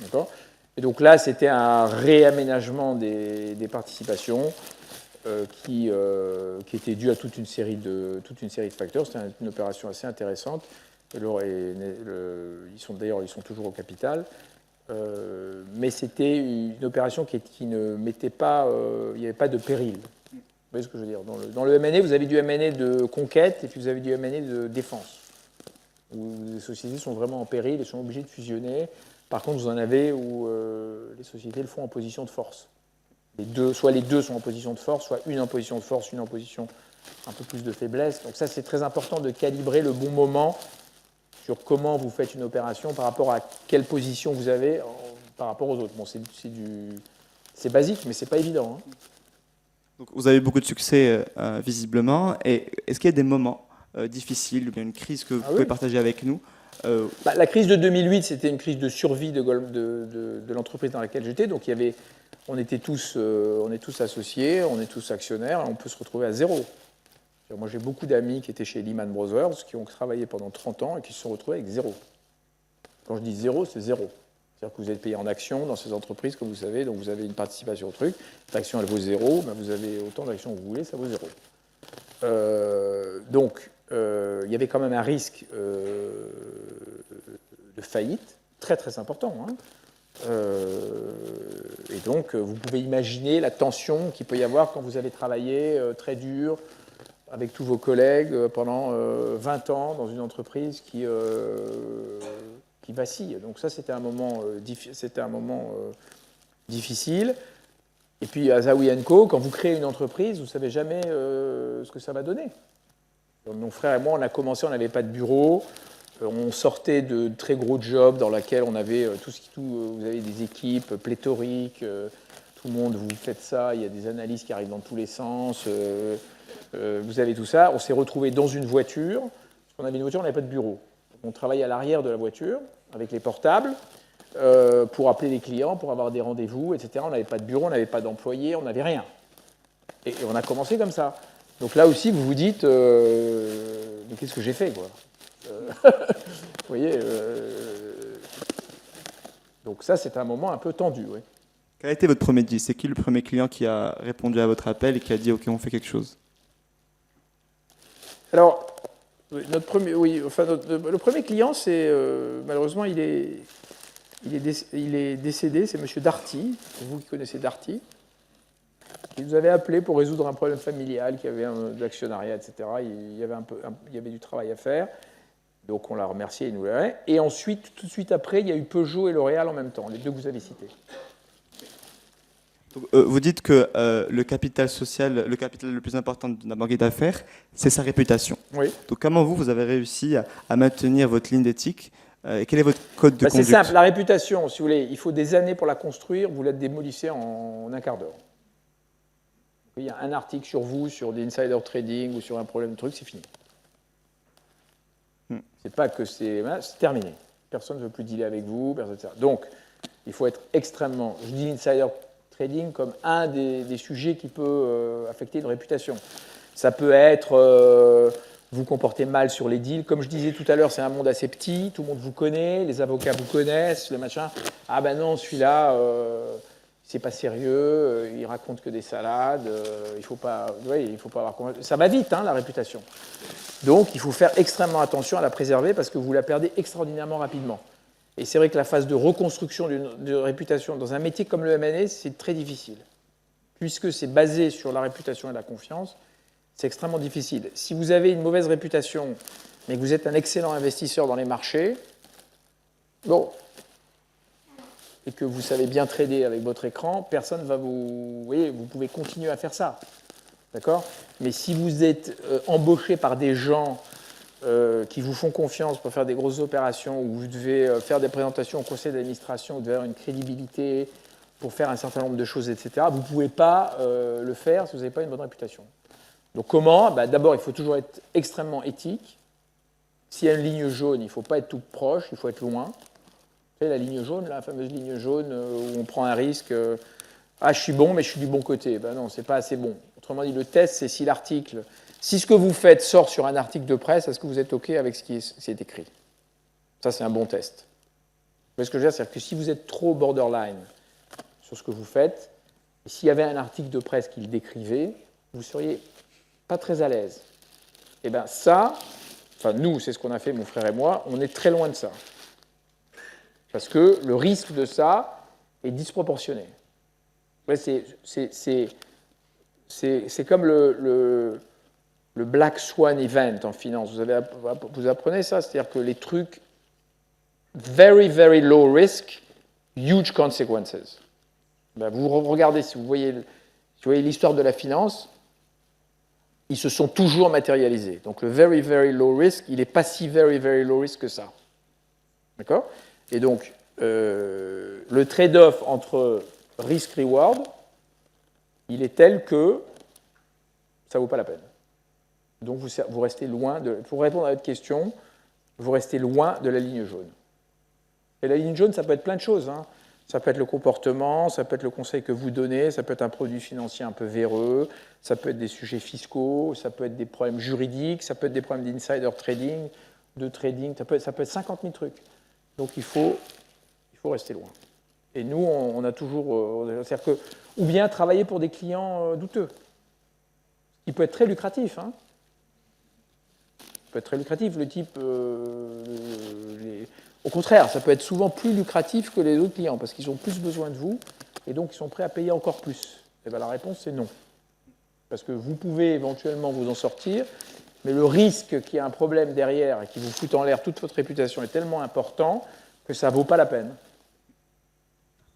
D'accord ? Et donc là, c'était un réaménagement des participations qui était dû à toute une série de facteurs. C'était une opération assez intéressante. Ils sont toujours au capital. Mais c'était une opération qui ne mettait pas... il n'y avait pas de péril. Vous voyez ce que je veux dire ? Dans le M&A, vous avez du M&A de conquête et puis vous avez du M&A de défense. Où les sociétés sont vraiment en péril et sont obligées de fusionner. Par contre, vous en avez où les sociétés le font en position de force. Soit les deux sont en position de force, soit une en position de force, une en position un peu plus de faiblesse. Donc ça, c'est très important de calibrer le bon moment sur comment vous faites une opération par rapport à quelle position vous avez par rapport aux autres. Bon, c'est basique, mais c'est pas évident. Hein. Donc, vous avez beaucoup de succès visiblement. Et est-ce qu'il y a des moments difficiles ou bien une crise que vous pouvez partager avec nous? La crise de 2008, c'était une crise de survie de l'entreprise dans laquelle j'étais. Donc on est tous associés, on est tous actionnaires, et on peut se retrouver à zéro. Moi, j'ai beaucoup d'amis qui étaient chez Lehman Brothers, qui ont travaillé pendant 30 ans et qui se sont retrouvés avec zéro. Quand je dis zéro, c'est zéro. C'est-à-dire que vous êtes payé en actions dans ces entreprises, comme vous savez, donc vous avez une participation au truc. Cette action, elle vaut zéro, ben vous avez autant d'actions que vous voulez, ça vaut zéro. Il y avait quand même un risque de faillite très très important. Hein. Et donc, vous pouvez imaginer la tension qu'il peut y avoir quand vous avez travaillé très dur avec tous vos collègues pendant 20 ans dans une entreprise qui vacille. Donc ça, c'était un moment difficile. Et puis à Zhaoui & Co, quand vous créez une entreprise, vous ne savez jamais ce que ça va donner. Donc, mon frère et moi, on a commencé, on n'avait pas de bureau. On sortait de très gros jobs dans lesquels on avait vous avez des équipes pléthoriques, tout le monde, vous faites ça, il y a des analyses qui arrivent dans tous les sens, vous avez tout ça. On s'est retrouvés dans une voiture, parce qu'on avait une voiture, on n'avait pas de bureau. On travaillait à l'arrière de la voiture, avec les portables, pour appeler les clients, pour avoir des rendez-vous, etc. On n'avait pas de bureau, on n'avait pas d'employés, on n'avait rien. Et on a commencé comme ça. Donc là aussi, vous vous dites, mais qu'est-ce que j'ai fait, quoi ? Vous voyez, donc ça, c'est un moment un peu tendu. Oui. Quel a été votre premier deal? C'est qui le premier client qui a répondu à votre appel et qui a dit « Ok, on fait quelque chose » ? Alors, le premier client, c'est malheureusement, il est il est décédé, c'est M. Darty, vous qui connaissez Darty. Il nous avait appelé pour résoudre un problème familial, qui avait de l'actionnariat, etc. Il y avait du travail à faire. Donc on l'a remercié, il nous l'a. Et ensuite, tout de suite après, il y a eu Peugeot et L'Oréal en même temps, les deux que vous avez cités. Donc, vous dites que le capital social, le capital le plus important d'un banquier d'affaires, c'est sa réputation. Oui. Donc comment vous avez réussi à maintenir votre ligne d'éthique et quel est votre code de conduite? C'est simple, la réputation, si vous voulez, il faut des années pour la construire, vous la démolissez en un quart d'heure. Il y a un article sur vous, sur des insider trading ou sur un problème de truc, c'est fini. C'est pas que c'est terminé. Personne ne veut plus dealer avec vous, etc. Donc, il faut être extrêmement... Je dis insider trading comme un des sujets qui peut affecter une réputation. Ça peut être... vous comportez mal sur les deals. Comme je disais tout à l'heure, c'est un monde assez petit, tout le monde vous connaît, les avocats vous connaissent, le machin. Ah ben non, celui-là, c'est pas sérieux, il raconte que des salades, il faut pas avoir... Ça va vite, hein, la réputation. Donc, il faut faire extrêmement attention à la préserver parce que vous la perdez extraordinairement rapidement. Et c'est vrai que la phase de reconstruction de réputation dans un métier comme le M&A, c'est très difficile. Puisque c'est basé sur la réputation et la confiance, c'est extrêmement difficile. Si vous avez une mauvaise réputation, mais que vous êtes un excellent investisseur dans les marchés, bon, et que vous savez bien trader avec votre écran, personne ne va vous... Vous voyez, vous pouvez continuer à faire ça. D'accord ? Mais si vous êtes embauché par des gens qui vous font confiance pour faire des grosses opérations, où vous devez faire des présentations au conseil d'administration, vous devez avoir une crédibilité pour faire un certain nombre de choses, etc., vous ne pouvez pas le faire si vous n'avez pas une bonne réputation. Donc comment ? D'abord, il faut toujours être extrêmement éthique. S'il y a une ligne jaune, il ne faut pas être tout proche, il faut être loin. Vous savez, la ligne jaune, la fameuse ligne jaune où on prend un risque. Ah, je suis bon, mais je suis du bon côté. Non, ce n'est pas assez bon. Autrement dit, le test, c'est si l'article, si ce que vous faites sort sur un article de presse, est-ce que vous êtes OK avec ce qui est écrit ? Ça, c'est un bon test. Vous voyez ce que je veux dire ? C'est-à-dire que si vous êtes trop borderline sur ce que vous faites, et s'il y avait un article de presse qui le décrivait, vous ne seriez pas très à l'aise. Et bien ça, enfin nous, c'est ce qu'on a fait, mon frère et moi, on est très loin de ça. Parce que le risque de ça est disproportionné. C'est comme le Black Swan Event en finance. Vous apprenez ça, c'est-à-dire que les trucs very, very low risk, huge consequences. Vous regardez, si vous voyez l'histoire de la finance, ils se sont toujours matérialisés. Donc le very, very low risk, il n'est pas si very, very low risk que ça. D'accord ? Et donc, le trade-off entre risk-reward, il est tel que ça ne vaut pas la peine. Donc vous restez loin de... Pour répondre à votre question, vous restez loin de la ligne jaune. Et la ligne jaune, ça peut être plein de choses. Hein. Ça peut être le comportement, ça peut être le conseil que vous donnez, ça peut être un produit financier un peu véreux, ça peut être des sujets fiscaux, ça peut être des problèmes juridiques, ça peut être des problèmes d'insider trading, de trading, ça peut être 50 000 trucs. Donc il faut rester loin. Et nous, on a toujours... c'est-à-dire que, ou bien travailler pour des clients douteux. Il peut être très lucratif. Hein. Il peut être très lucratif. Le type... Au contraire, ça peut être souvent plus lucratif que les autres clients, parce qu'ils ont plus besoin de vous, et donc ils sont prêts à payer encore plus. Et bien la réponse, c'est non. Parce que vous pouvez éventuellement vous en sortir, mais le risque qu'il y ait un problème derrière et qui vous foute en l'air toute votre réputation est tellement important que ça ne vaut pas la peine.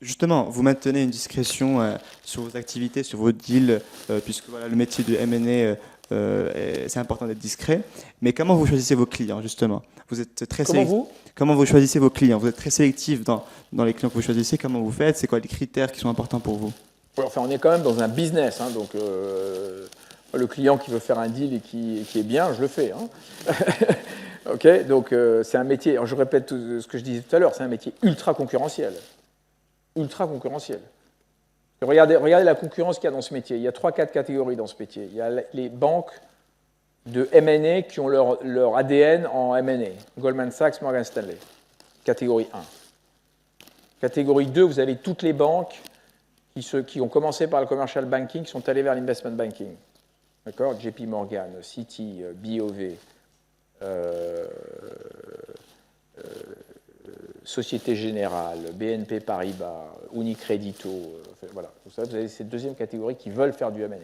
Justement, vous maintenez une discrétion sur vos activités, sur vos deals, puisque voilà, le métier de M&A, c'est important d'être discret. Mais comment vous choisissez vos clients, justement ? Vous êtes très Comment vous choisissez vos clients ? Vous êtes très sélectif dans les clients que vous choisissez. Comment vous faites ? C'est quoi les critères qui sont importants pour vous ? Enfin, on est quand même dans un business. Hein, donc, le client qui veut faire un deal et qui est bien, je le fais. Hein. Okay, donc, c'est un métier, alors je répète tout ce que je disais tout à l'heure, c'est un métier ultra concurrentiel. Ultra concurrentiel. Regardez la concurrence qu'il y a dans ce métier. Il y a 3-4 catégories dans ce métier. Il y a les banques de M&A qui ont leur ADN en M&A. Goldman Sachs, Morgan Stanley. Catégorie 1. Catégorie 2, vous avez toutes les banques qui ont commencé par le commercial banking, qui sont allées vers l'investment banking. D'accord ? JP Morgan, Citi, BOV, Société Générale, BNP Paribas, Unicredito, voilà. Vous avez cette deuxième catégorie qui veulent faire du M&A.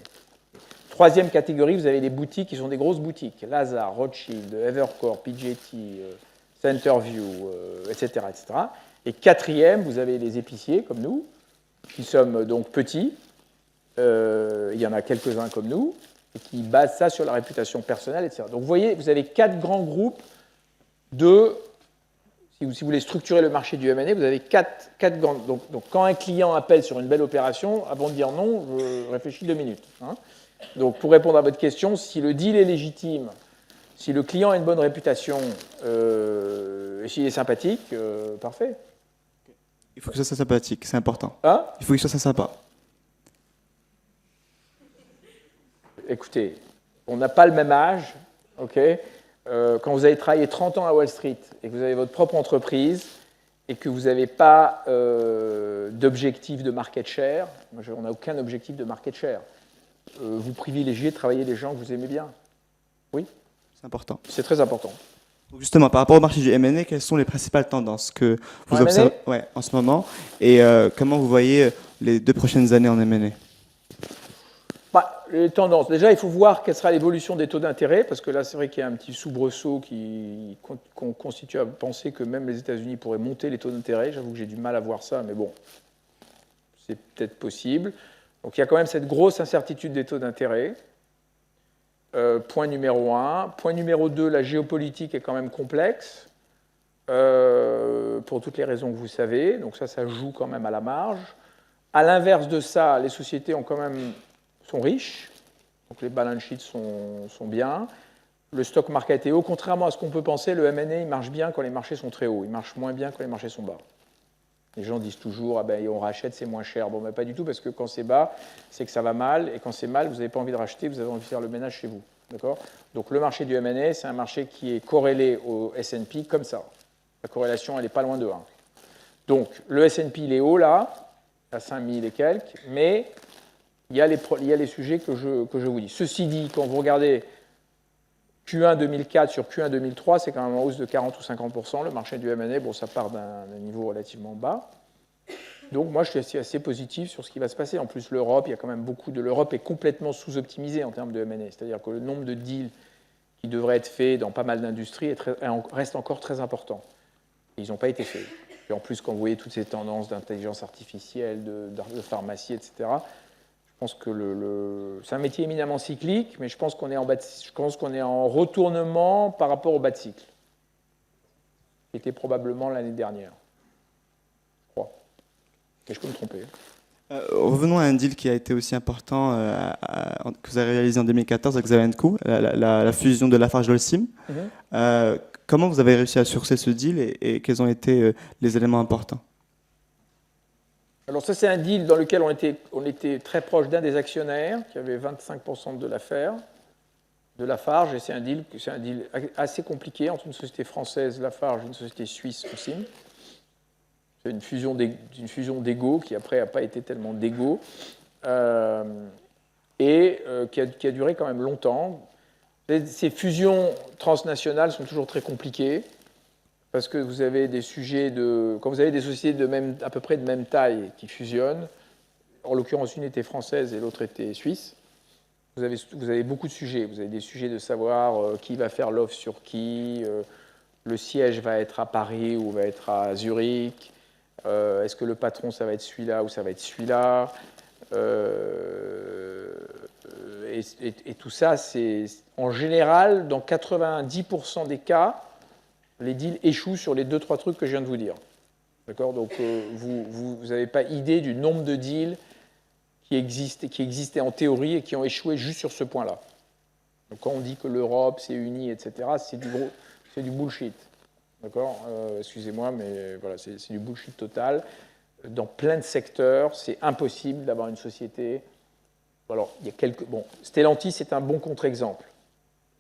Troisième catégorie, vous avez les boutiques qui sont des grosses boutiques, Lazard, Rothschild, Evercore, PJT, Centerview, etc., etc. Et quatrième, vous avez les épiciers comme nous, qui sommes donc petits. Il y en a quelques-uns comme nous, et qui basent ça sur la réputation personnelle, etc. Donc vous voyez, vous avez 4 grands groupes de... Si vous voulez structurer le marché du M&A, vous avez 4 grands... Donc quand un client appelle sur une belle opération, avant de dire non, je réfléchis 2 minutes. Hein. Donc pour répondre à votre question, si le deal est légitime, si le client a une bonne réputation, et s'il est sympathique, parfait. Il faut que ça soit sympathique, c'est important. Hein? Il faut que ça soit sympa. Écoutez, on n'a pas le même âge, ok? Quand vous avez travaillé 30 ans à Wall Street et que vous avez votre propre entreprise et que vous n'avez pas d'objectif de market share, on n'a aucun objectif de market share, vous privilégiez de travailler les gens que vous aimez bien. Oui? C'est important. C'est très important. Donc justement, par rapport au marché du M&A, quelles sont les principales tendances que vous observez en ce moment et comment vous voyez les 2 prochaines années en M&A? Les tendances. Déjà, il faut voir quelle sera l'évolution des taux d'intérêt, parce que là, c'est vrai qu'il y a un petit soubresaut qui constitue à penser que même les États-Unis pourraient monter les taux d'intérêt. J'avoue que j'ai du mal à voir ça, mais bon, c'est peut-être possible. Donc, il y a quand même cette grosse incertitude des taux d'intérêt. Point numéro 1. Point numéro 2, la géopolitique est quand même complexe, pour toutes les raisons que vous savez. Donc ça joue quand même à la marge. À l'inverse de ça, les sociétés sont riches, donc les balance sheets sont bien. Le stock market est haut. Contrairement à ce qu'on peut penser, le M&A il marche bien quand les marchés sont très hauts. Il marche moins bien quand les marchés sont bas. Les gens disent toujours, ah ben, on rachète, c'est moins cher. Bon, mais pas du tout, parce que quand c'est bas, c'est que ça va mal. Et quand c'est mal, vous n'avez pas envie de racheter, vous avez envie de faire le ménage chez vous. D'accord ? Donc le marché du M&A, c'est un marché qui est corrélé au S&P comme ça. La corrélation, elle n'est pas loin de 1. Donc le S&P, il est haut là, à 5000 et quelques, mais il y a les sujets que je vous dis. Ceci dit, quand vous regardez Q1 2004 sur Q1 2003, c'est quand même en hausse de 40 ou 50%. Le marché du M&A, bon, ça part d'un niveau relativement bas. Donc moi, je suis assez positif sur ce qui va se passer. En plus, l'Europe, il y a quand même l'Europe est complètement sous-optimisée en termes de M&A. C'est-à-dire que le nombre de deals qui devraient être faits dans pas mal d'industries reste encore très important. Et ils n'ont pas été faits. Et en plus, quand vous voyez toutes ces tendances d'intelligence artificielle, de pharmacie, etc., je pense que c'est un métier éminemment cyclique, mais je pense qu'on est en retournement par rapport au bas de cycle. Qui était probablement l'année dernière. Je crois. Et je peux me tromper. Revenons à un deal qui a été aussi important, que vous avez réalisé en 2014 avec Zavenco, la fusion de Lafarge-Holcim. Comment vous avez réussi à sourcer ce deal et quels ont été les éléments importants? Alors ça, c'est un deal dans lequel on était très proche d'un des actionnaires, qui avait 25% de l'affaire, de Lafarge, et c'est un deal assez compliqué entre une société française, Lafarge, et une société suisse, Holcim. C'est une fusion d'ego qui après n'a pas été tellement d'ego, et qui a duré quand même longtemps. Ces fusions transnationales sont toujours très compliquées, parce que vous avez des sujets quand vous avez des sociétés à peu près de même taille qui fusionnent, en l'occurrence une était française et l'autre était suisse, vous avez beaucoup de sujets. Vous avez des sujets de savoir qui va faire l'offre sur qui, le siège va être à Paris ou va être à Zurich, est-ce que le patron ça va être celui-là ou ça va être celui-là, et tout ça, c'est en général, dans 90% des cas, les deals échouent sur les 2-3 trucs que je viens de vous dire. D'accord ? Donc, vous n'avez pas idée du nombre de deals qui existaient en théorie et qui ont échoué juste sur ce point-là. Donc, quand on dit que l'Europe s'est unie, etc., c'est du bullshit. D'accord ? Excusez-moi, mais voilà, c'est du bullshit total. Dans plein de secteurs, c'est impossible d'avoir une société. Alors, il y a Stellantis est un bon contre-exemple.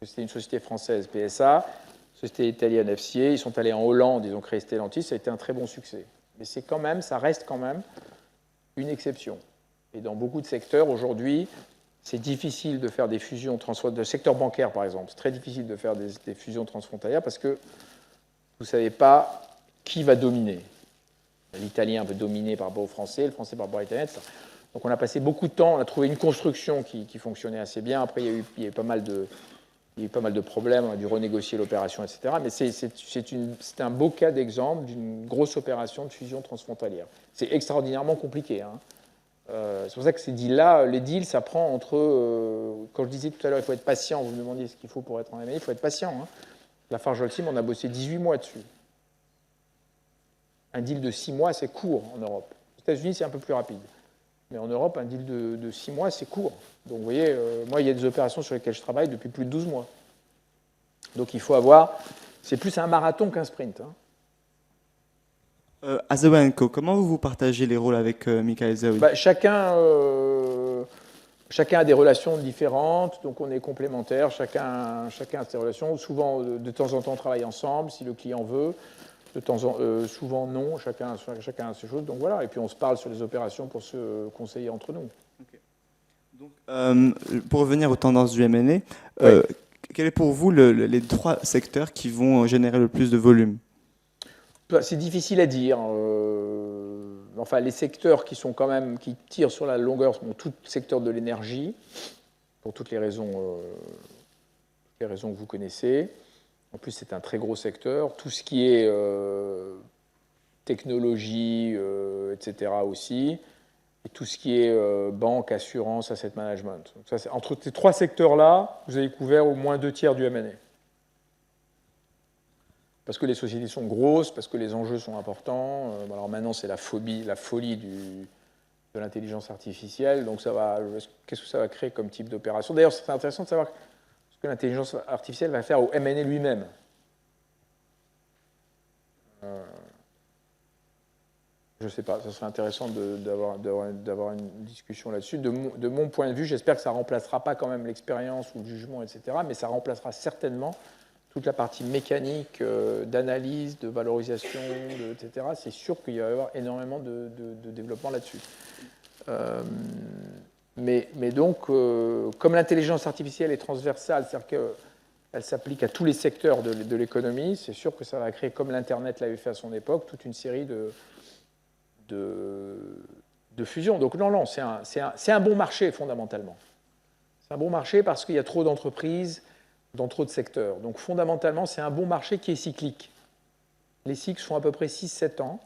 C'était une société française, PSA. Société italienne FCA, ils sont allés en Hollande, ils ont créé Stellantis, ça a été un très bon succès. Mais ça reste quand même une exception. Et dans beaucoup de secteurs, aujourd'hui, c'est difficile de faire des fusions transfrontalières. Dans le secteur bancaire, par exemple, c'est très difficile de faire des fusions transfrontalières parce que vous ne savez pas qui va dominer. L'italien veut dominer par rapport au français, le français par rapport à l'italien, etc. Donc on a passé beaucoup de temps, on a trouvé une construction qui fonctionnait assez bien. Après, il y a eu pas mal de problèmes, on a dû renégocier l'opération, etc. Mais c'est un beau cas d'exemple d'une grosse opération de fusion transfrontalière. C'est extraordinairement compliqué. Hein. C'est pour ça que ces deals-là, les deals, ça prend entre... quand je disais tout à l'heure, il faut être patient, vous me demandiez ce qu'il faut pour être en M&A, il faut être patient. Hein. Lafarge-Holcim, on a bossé 18 mois dessus. Un deal de 6 mois, c'est court en Europe. Aux États-Unis, c'est un peu plus rapide. Mais en Europe, un deal de 6 mois, c'est court. Donc vous voyez, moi, il y a des opérations sur lesquelles je travaille depuis plus de 12 mois. Donc il faut avoir... C'est plus un marathon qu'un sprint. Hein. Azawa & Co, comment vous partagez les rôles avec Michael Zawi? Chacun a des relations différentes, donc on est complémentaires, chacun a ses relations. Souvent, de temps en temps, on travaille ensemble, si le client veut. Souvent, non, chacun a ses choses. Donc voilà, et puis on se parle sur les opérations pour se conseiller entre nous. Okay. Donc, pour revenir aux tendances du M&A, quels est pour vous les 3 secteurs qui vont générer le plus de volume? C'est difficile à dire. Enfin, les secteurs qui tirent sur la longueur sont tout le secteur de l'énergie, pour toutes les raisons que vous connaissez. En plus, c'est un très gros secteur. Tout ce qui est technologie, etc. aussi. Et tout ce qui est banque, assurance, asset management. Donc ça, entre ces 3 secteurs-là, vous avez couvert au moins 2 tiers du M&A. Parce que les sociétés sont grosses, parce que les enjeux sont importants. Alors maintenant, c'est la folie de l'intelligence artificielle. Donc, qu'est-ce que ça va créer comme type d'opération? D'ailleurs, c'est intéressant de savoir ce que l'intelligence artificielle va faire au M&A lui-même. Je ne sais pas, ça serait intéressant d'avoir une discussion là-dessus. De mon point de vue, j'espère que ça ne remplacera pas quand même l'expérience ou le jugement, etc., mais ça remplacera certainement toute la partie mécanique, d'analyse, de valorisation, etc. C'est sûr qu'il va y avoir énormément de développement là-dessus. Mais donc, comme l'intelligence artificielle est transversale, c'est-à-dire qu'elle s'applique à tous les secteurs de l'économie, c'est sûr que ça va créer, comme l'Internet l'avait fait à son époque, toute une série de fusions. Donc non, c'est un bon marché fondamentalement. C'est un bon marché parce qu'il y a trop d'entreprises dans trop de secteurs. Donc fondamentalement, c'est un bon marché qui est cyclique. Les cycles font à peu près 6-7 ans.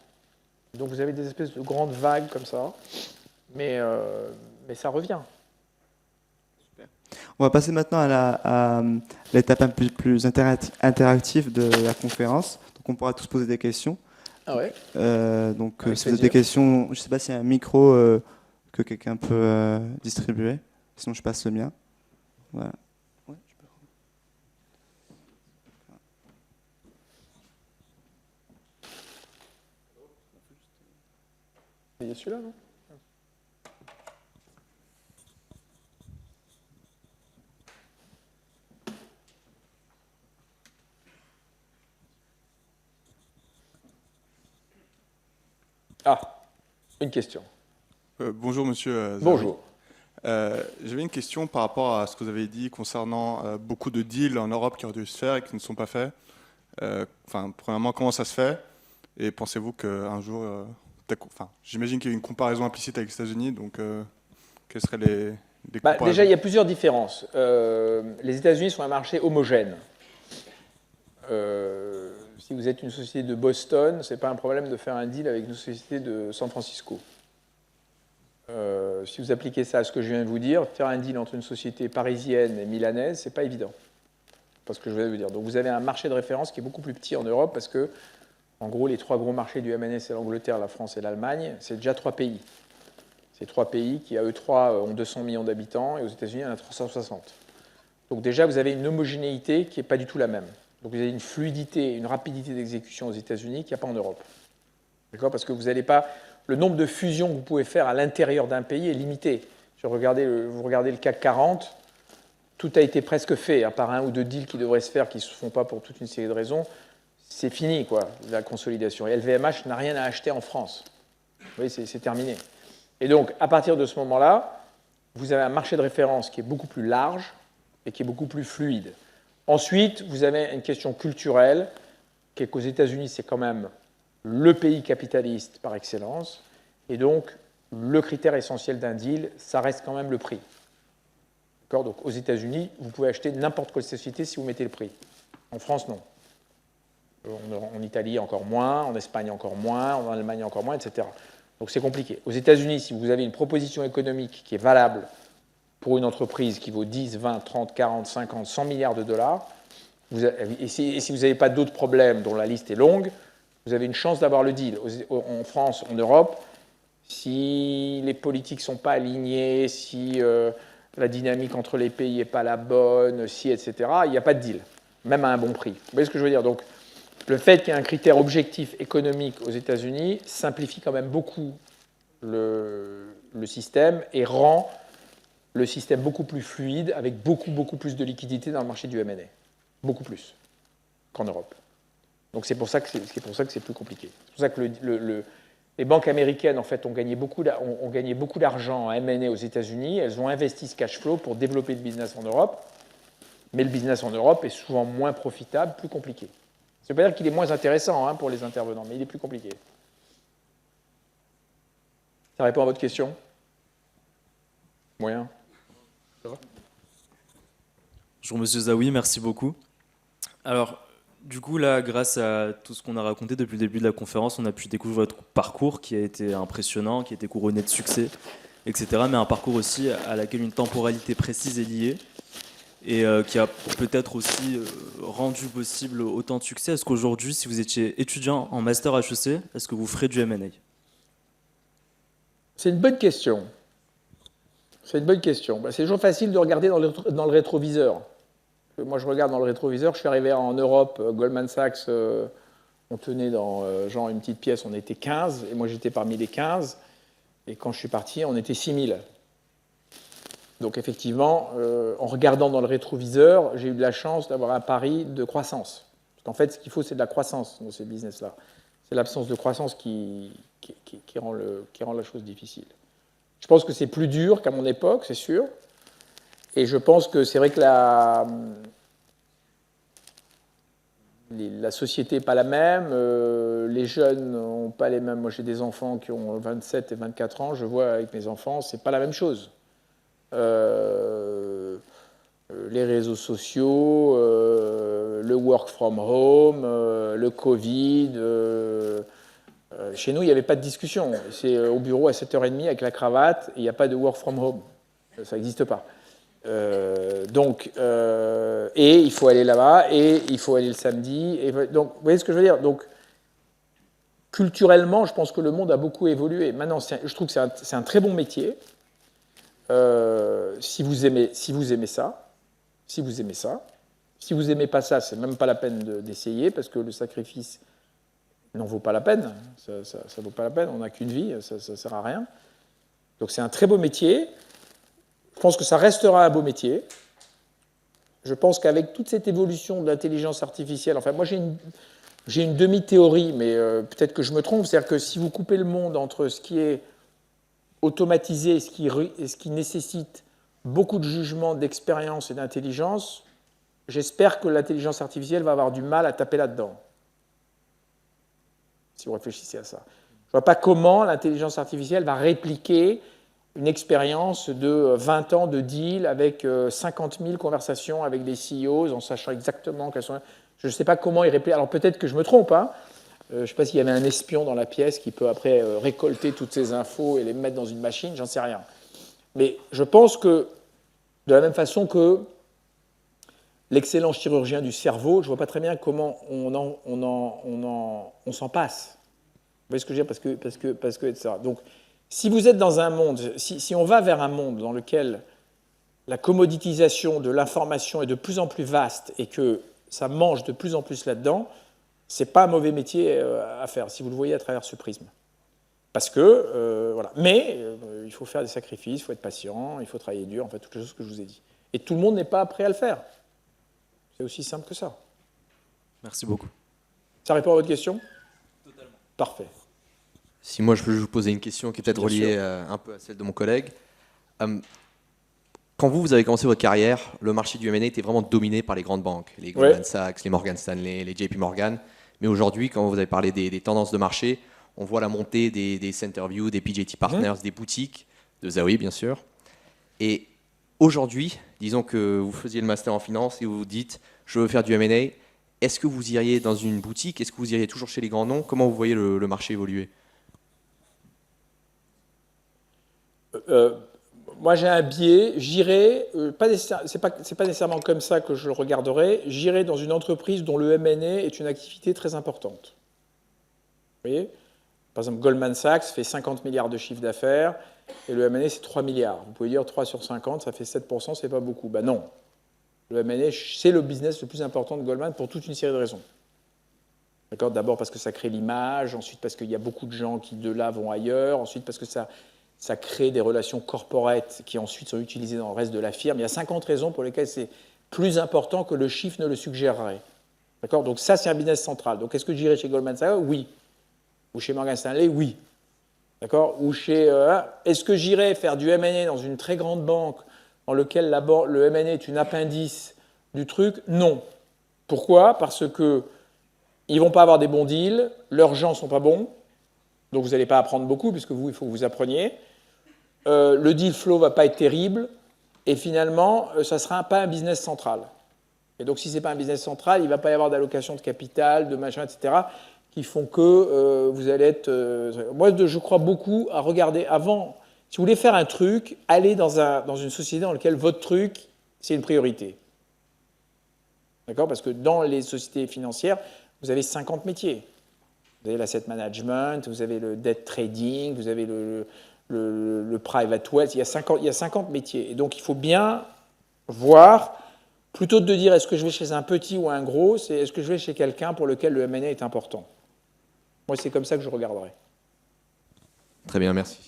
Donc vous avez des espèces de grandes vagues comme ça. Mais ça revient. Super. On va passer maintenant à l'étape un peu plus interactive de la conférence. Donc on pourra tous poser des questions. Ah ouais. Donc si vous avez des questions, je ne sais pas s'il y a un micro que quelqu'un peut distribuer. Sinon je passe le mien. Voilà. Il y a celui-là, non? Ah, une question. Bonjour monsieur. Zawi. Bonjour. J'avais une question par rapport à ce que vous avez dit concernant beaucoup de deals en Europe qui auraient dû se faire et qui ne sont pas faits. Premièrement, comment ça se fait? Et pensez-vous qu'un jour... j'imagine qu'il y a une comparaison implicite avec les États-Unis, donc quelles seraient les comparaisons? Déjà, il y a plusieurs différences. Les États-Unis sont un marché homogène. Si vous êtes une société de Boston, ce n'est pas un problème de faire un deal avec une société de San Francisco. Si vous appliquez ça à ce que je viens de vous dire, faire un deal entre une société parisienne et milanaise, ce n'est pas évident. Parce que je viens de vous dire. Donc vous avez un marché de référence qui est beaucoup plus petit en Europe parce que, en gros, les 3 gros marchés du M&A, c'est l'Angleterre, la France et l'Allemagne. C'est déjà 3 pays. C'est 3 pays qui, à eux 3, ont 200 millions d'habitants et aux États-Unis, il y en a 360. Donc déjà, vous avez une homogénéité qui n'est pas du tout la même. Donc vous avez une fluidité, une rapidité d'exécution aux États-Unis qu'il n'y a pas en Europe. D'accord? Parce que vous n'allez pas... Le nombre de fusions que vous pouvez faire à l'intérieur d'un pays est limité. Vous regardez le CAC 40, tout a été presque fait, à part 1 ou 2 deals qui devraient se faire, qui ne se font pas pour toute une série de raisons. C'est fini, quoi, la consolidation. Et LVMH n'a rien à acheter en France. Vous voyez, c'est terminé. Et donc, à partir de ce moment-là, vous avez un marché de référence qui est beaucoup plus large et qui est beaucoup plus fluide. Ensuite, vous avez une question culturelle, qui est qu'aux États-Unis, c'est quand même le pays capitaliste par excellence, et donc le critère essentiel d'un deal, ça reste quand même le prix. Donc aux États-Unis, vous pouvez acheter n'importe quelle société si vous mettez le prix. En France, non. En Italie, encore moins. En Espagne, encore moins. En Allemagne, encore moins, etc. Donc c'est compliqué. Aux États-Unis, si vous avez une proposition économique qui est valable pour une entreprise qui vaut 10, 20, 30, 40, 50, 100 milliards de dollars, et si vous n'avez pas d'autres problèmes dont la liste est longue, vous avez une chance d'avoir le deal. En France, en Europe, si les politiques ne sont pas alignées, si la dynamique entre les pays n'est pas la bonne, si, etc., il n'y a pas de deal, même à un bon prix. Vous voyez ce que je veux dire? Donc, le fait qu'il y ait un critère objectif économique aux États-Unis simplifie quand même beaucoup le système et rend le système beaucoup plus fluide, avec beaucoup plus de liquidité dans le marché du M&A. Beaucoup plus qu'en Europe. Donc c'est pour ça que c'est plus compliqué. C'est pour ça que les banques américaines, en fait, ont gagné beaucoup d'argent en M&A aux États-Unis. Elles ont investi ce cash flow pour développer le business en Europe. Mais le business en Europe est souvent moins profitable, plus compliqué. Ça ne veut pas dire qu'il est moins intéressant pour les intervenants, mais il est plus compliqué. Ça répond à votre question? Moyen. Bonjour Monsieur Zawi, merci beaucoup. Alors, du coup, là, grâce à tout ce qu'on a raconté depuis le début de la conférence, on a pu découvrir votre parcours qui a été impressionnant, qui a été couronné de succès, etc. Mais un parcours aussi à laquelle une temporalité précise est liée et qui a peut-être aussi rendu possible autant de succès. Est-ce qu'aujourd'hui, si vous étiez étudiant en master HEC, est-ce que vous ferez du M&A? C'est une bonne question. C'est une bonne question. C'est toujours facile de regarder dans le rétroviseur. Moi, je regarde dans le rétroviseur. Je suis arrivé en Europe, Goldman Sachs, on tenait dans genre une petite pièce, on était 15, et moi j'étais parmi les 15. Et quand je suis parti, on était 6000. Donc effectivement, en regardant dans le rétroviseur, j'ai eu de la chance d'avoir un pari de croissance. Parce qu'en fait, ce qu'il faut, c'est de la croissance dans ces business-là. C'est l'absence de croissance qui rend la chose difficile. Je pense que c'est plus dur qu'à mon époque, c'est sûr. Et je pense que c'est vrai que la société n'est pas la même, les jeunes n'ont pas les mêmes. Moi, j'ai des enfants qui ont 27 et 24 ans, je vois avec mes enfants, c'est pas la même chose. Les réseaux sociaux, le work from home, le Covid. Chez nous, il n'y avait pas de discussion. C'est au bureau à 7h30 avec la cravate, et il n'y a pas de work from home. Ça n'existe pas. Et il faut aller là-bas, et il faut aller le samedi. Et donc, vous voyez ce que je veux dire? Donc, culturellement, je pense que le monde a beaucoup évolué. Maintenant, je trouve que c'est un très bon métier. Si vous aimez ça. Si vous n'aimez pas ça, c'est même pas la peine d'essayer, parce que le sacrifice n'en vaut pas la peine. Ça vaut pas la peine. On n'a qu'une vie, ça ne sert à rien. Donc, c'est un très beau métier. Je pense que ça restera un beau métier. Je pense qu'avec toute cette évolution de l'intelligence artificielle, enfin, moi j'ai une demi-théorie, mais peut-être que je me trompe, c'est-à-dire que si vous coupez le monde entre ce qui est automatisé et ce qui nécessite beaucoup de jugement, d'expérience et d'intelligence, j'espère que l'intelligence artificielle va avoir du mal à taper là-dedans. Si vous réfléchissez à ça. Je ne vois pas comment l'intelligence artificielle va répliquer une expérience de 20 ans de deal avec 50 000 conversations avec des CEOs en sachant exactement quelles sont... Je ne sais pas comment ils répliquent. Alors peut-être que je me trompe. Je ne sais pas s'il y avait un espion dans la pièce qui peut après récolter toutes ces infos et les mettre dans une machine, j'en sais rien. Mais je pense que de la même façon que l'excellent chirurgien du cerveau, je ne vois pas très bien comment on s'en passe. Vous voyez ce que je veux dire? Parce que etc. Donc, si vous êtes dans un monde, si on va vers un monde dans lequel la commoditisation de l'information est de plus en plus vaste et que ça mange de plus en plus là-dedans, ce n'est pas un mauvais métier à faire, si vous le voyez à travers ce prisme. Parce que, voilà. Mais il faut faire des sacrifices, il faut être patient, il faut travailler dur, en fait, toutes les choses que je vous ai dit. Et tout le monde n'est pas prêt à le faire. C'est aussi simple que ça. Merci beaucoup. Ça répond à votre question? Totalement. Parfait. Si moi je peux vous poser une question qui est peut-être reliée un peu à celle de mon collègue. Quand vous avez commencé votre carrière, le marché du M&A était vraiment dominé par les grandes banques, les Goldman Sachs, les Morgan Stanley, les JP Morgan. Mais aujourd'hui, quand vous avez parlé des tendances de marché, on voit la montée des Centerview, des PJT Partners, des boutiques, de Zawi bien sûr. Et aujourd'hui, disons que vous faisiez le master en finance et vous vous dites « je veux faire du M&A », est-ce que vous iriez dans une boutique? Est-ce que vous iriez toujours chez les grands noms? Comment vous voyez le marché évoluer? Moi, j'ai un biais. J'irai, c'est pas nécessairement comme ça que je le regarderai. J'irai dans une entreprise dont le M&A est une activité très importante. Vous voyez? Par exemple, Goldman Sachs fait 50 milliards de chiffre d'affaires et le M&A, c'est 3 milliards. Vous pouvez dire 3 sur 50, ça fait 7%, c'est pas beaucoup. Ben non. Le M&A, c'est le business le plus important de Goldman pour toute une série de raisons. D'accord? D'abord parce que ça crée l'image, ensuite parce qu'il y a beaucoup de gens qui de là vont ailleurs, ensuite parce que ça crée des relations corporate qui ensuite sont utilisées dans le reste de la firme. Il y a 50 raisons pour lesquelles c'est plus important que le chiffre ne le suggérerait. D'accord? Donc ça, c'est un business central. Donc est-ce que j'irai chez Goldman Sachs? Oui. Ou chez Morgan Stanley? Oui. D'accord? Ou chez... est-ce que j'irai faire du M&A dans une très grande banque dans lequel le M&A est une appendice du truc? Non. Pourquoi? Parce que ils ne vont pas avoir des bons deals, leurs gens ne sont pas bons, donc vous n'allez pas apprendre beaucoup, puisque vous, il faut que vous appreniez. Le deal flow ne va pas être terrible, et finalement, ça ne sera pas un business central. Et donc, si ce n'est pas un business central, il ne va pas y avoir d'allocation de capital, de machin, etc., qui font que vous allez être... moi, je crois beaucoup à regarder avant. Si vous voulez faire un truc, allez dans une société dans laquelle votre truc, c'est une priorité. D'accord? Parce que dans les sociétés financières, vous avez 50 métiers. Vous avez l'asset management, vous avez le debt trading, vous avez le private wealth. Il y a 50 métiers. Et donc, il faut bien voir, plutôt que de dire est-ce que je vais chez un petit ou un gros, c'est est-ce que je vais chez quelqu'un pour lequel le M&A est important. Moi, c'est comme ça que je regarderai. Très bien, merci.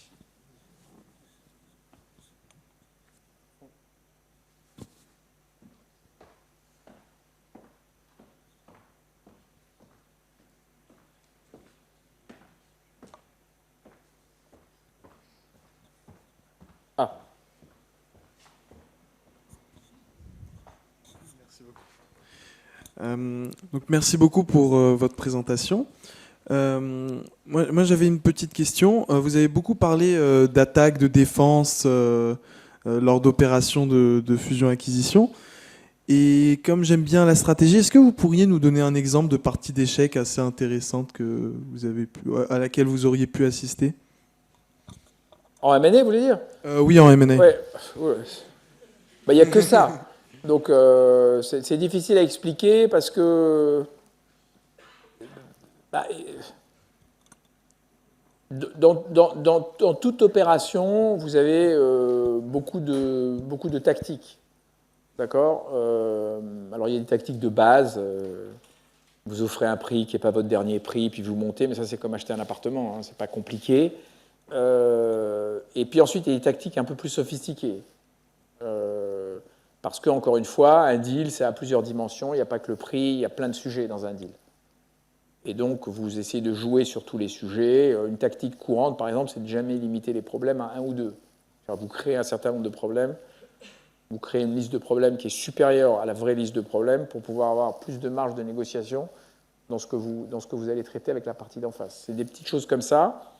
Ah. Donc merci beaucoup pour votre présentation. Moi j'avais une petite question. Vous avez beaucoup parlé d'attaque, de défense lors d'opérations de fusion-acquisition. Et comme j'aime bien la stratégie, est-ce que vous pourriez nous donner un exemple de partie d'échec assez intéressante que vous avez à laquelle vous auriez pu assister? En M&A, vous voulez dire? Oui, en M&A. Ouais. Il n'y a que ça. Donc, c'est difficile à expliquer parce que dans toute opération, vous avez beaucoup de tactiques. D'accord? Alors, il y a des tactiques de base. Vous offrez un prix qui n'est pas votre dernier prix, puis vous montez, mais ça, c'est comme acheter un appartement. Hein, c'est pas compliqué. Et puis ensuite, il y a des tactiques un peu plus sophistiquées. Parce que, encore une fois, un deal, c'est à plusieurs dimensions. Il n'y a pas que le prix, il y a plein de sujets dans un deal. Et donc, vous essayez de jouer sur tous les sujets. Une tactique courante, par exemple, c'est de jamais limiter les problèmes à un ou deux. Alors, vous créez un certain nombre de problèmes. Vous créez une liste de problèmes qui est supérieure à la vraie liste de problèmes pour pouvoir avoir plus de marge de négociation dans ce que vous allez traiter avec la partie d'en face. C'est des petites choses comme ça.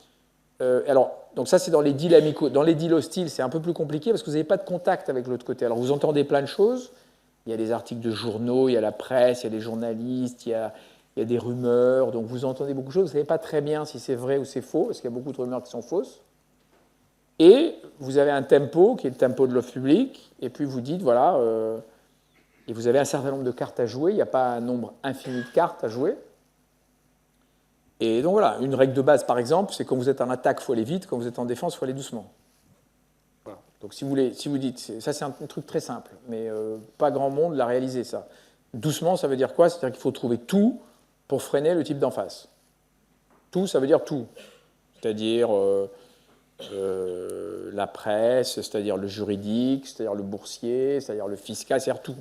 Donc ça, c'est dans les deals amicaux. Dans les deals hostiles, c'est un peu plus compliqué parce que vous n'avez pas de contact avec l'autre côté. Alors, vous entendez plein de choses. Il y a des articles de journaux, il y a la presse, il y a des journalistes, il y a des rumeurs. Donc, vous entendez beaucoup de choses. Vous ne savez pas très bien si c'est vrai ou c'est faux parce qu'il y a beaucoup de rumeurs qui sont fausses. Et vous avez un tempo qui est le tempo de l'offre publique. Et puis, vous dites, voilà, et vous avez un certain nombre de cartes à jouer. Il n'y a pas un nombre infini de cartes à jouer. Et donc voilà, une règle de base par exemple, c'est quand vous êtes en attaque, il faut aller vite, quand vous êtes en défense, il faut aller doucement. Voilà. Donc si vous dites, ça c'est un truc très simple, mais pas grand monde l'a réalisé ça. Doucement, ça veut dire quoi? C'est-à-dire qu'il faut trouver tout pour freiner le type d'en face. Tout, ça veut dire tout. C'est-à-dire la presse, c'est-à-dire le juridique, c'est-à-dire le boursier, c'est-à-dire le fiscal, c'est-à-dire tout.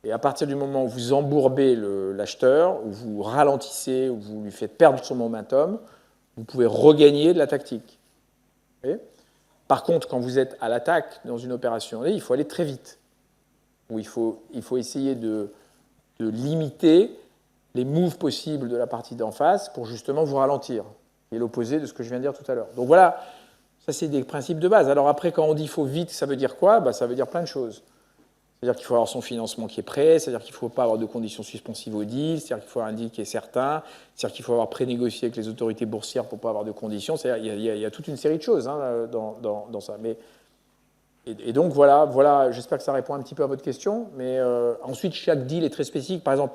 Et à partir du moment où vous embourbez l'acheteur, où vous ralentissez, où vous lui faites perdre son momentum, vous pouvez regagner de la tactique. Par contre, quand vous êtes à l'attaque dans une opération, il faut aller très vite. Où il faut essayer de limiter les moves possibles de la partie d'en face pour justement vous ralentir. Et l'opposé de ce que je viens de dire tout à l'heure. Donc voilà, ça c'est des principes de base. Alors après, quand on dit il faut vite, ça veut dire quoi? Ça veut dire plein de choses. C'est-à-dire qu'il faut avoir son financement qui est prêt, c'est-à-dire qu'il ne faut pas avoir de conditions suspensives au deal, c'est-à-dire qu'il faut avoir un deal qui est certain, c'est-à-dire qu'il faut avoir pré-négocié avec les autorités boursières pour ne pas avoir de conditions. Il y a toute une série de choses dans ça. Et donc voilà, j'espère que ça répond un petit peu à votre question. Mais ensuite, chaque deal est très spécifique. Par exemple,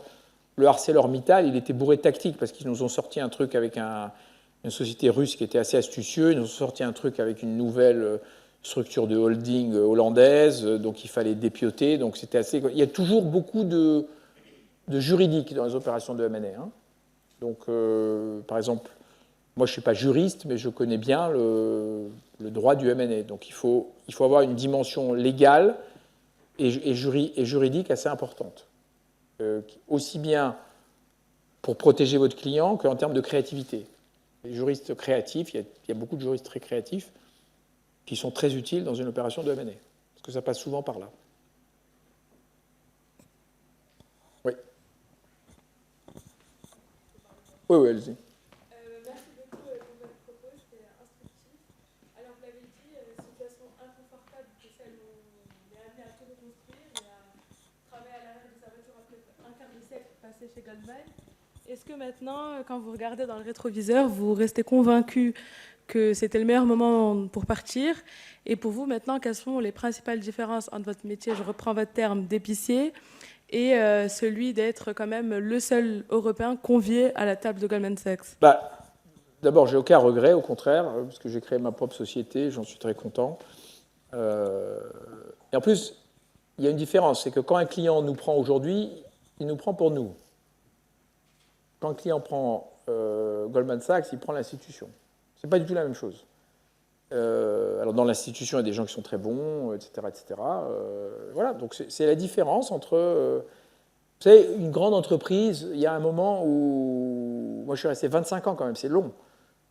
le ArcelorMittal, il était bourré de tactique parce qu'ils nous ont sorti un truc avec une société russe qui était assez astucieux. Ils nous ont sorti un truc avec une nouvelle structure de holding hollandaise, donc il fallait dépioter. Donc c'était assez. Il y a toujours beaucoup de juridique dans les opérations de M&A. Donc, par exemple, moi je ne suis pas juriste, mais je connais bien le droit du M&A. Donc il faut avoir une dimension légale et juridique assez importante. Aussi bien pour protéger votre client qu'en termes de créativité. Les juristes créatifs, il y a beaucoup de juristes très créatifs qui sont très utiles dans une opération de M&A, parce que ça passe souvent par là. Oui. Oui, allez-y. Merci beaucoup pour votre propos, c'était instructif. Alors, vous l'avez dit, situation inconfortable de celle où on est amené à tout reconstruire et à travailler à l'arrière de sa voiture après un quart de siècle passé chez Goldman. Est-ce que maintenant, quand vous regardez dans le rétroviseur, vous restez convaincu que c'était le meilleur moment pour partir? Et pour vous, maintenant, quelles sont les principales différences entre votre métier, je reprends votre terme, d'épicier, et celui d'être quand même le seul Européen convié à la table de Goldman Sachs? D'abord, j'ai aucun regret, au contraire, parce que j'ai créé ma propre société, j'en suis très content. Et en plus, il y a une différence, c'est que quand un client nous prend aujourd'hui, il nous prend pour nous. Quand un client prend Goldman Sachs, il prend l'institution. Ce n'est pas du tout la même chose. Alors dans l'institution, il y a des gens qui sont très bons, etc. etc. Voilà, donc c'est la différence entre... vous savez, une grande entreprise, il y a un moment où... Moi, je suis resté 25 ans quand même, c'est long.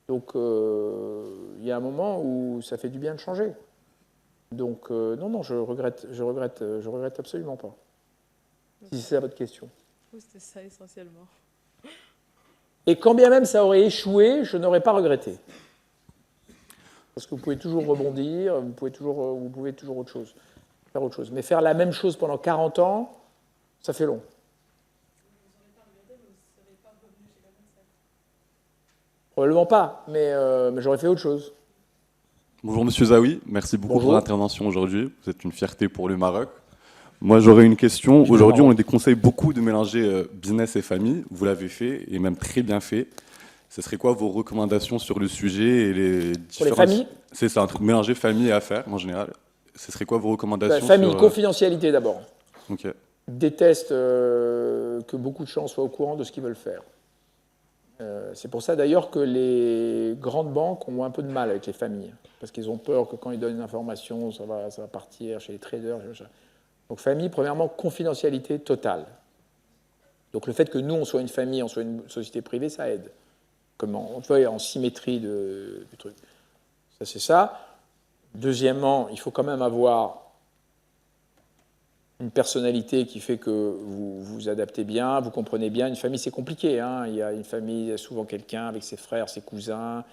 Donc, il y a un moment où ça fait du bien de changer. Donc, non, je regrette absolument pas. Si c'est ça votre question. Oui, c'était ça essentiellement. Et quand bien même ça aurait échoué, je n'aurais pas regretté. Parce que vous pouvez toujours rebondir, vous pouvez toujours faire autre chose. Mais faire la même chose pendant 40 ans, ça fait long. Probablement pas, mais j'aurais fait autre chose. Bonjour Monsieur Zawi, merci beaucoup Bonjour. pour l'intervention aujourd'hui. Vous êtes une fierté pour le Maroc. Moi, j'aurais une question. Aujourd'hui, on déconseille beaucoup de mélanger business et famille. Vous l'avez fait, et même très bien fait. Ce serait quoi vos recommandations sur le sujet et les différences... Pour les familles ? C'est ça, un truc mélanger famille et affaires, en général. Ce serait quoi vos recommandations Famille, sur, confidentialité d'abord. Ok. Déteste que beaucoup de gens soient au courant de ce qu'ils veulent faire. C'est pour ça d'ailleurs que les grandes banques ont un peu de mal avec les familles. Parce qu'ils ont peur que quand ils donnent une information, ça va partir chez les traders. Donc famille, premièrement, confidentialité totale. Donc le fait que nous, on soit une famille, on soit une société privée, ça aide. Comment on peut être en symétrie du truc. Ça, c'est ça. Deuxièmement, il faut quand même avoir une personnalité qui fait que vous vous adaptez bien, vous comprenez bien. Une famille, c'est compliqué. Hein. Il y a une famille, il y a souvent quelqu'un avec ses frères, ses cousins.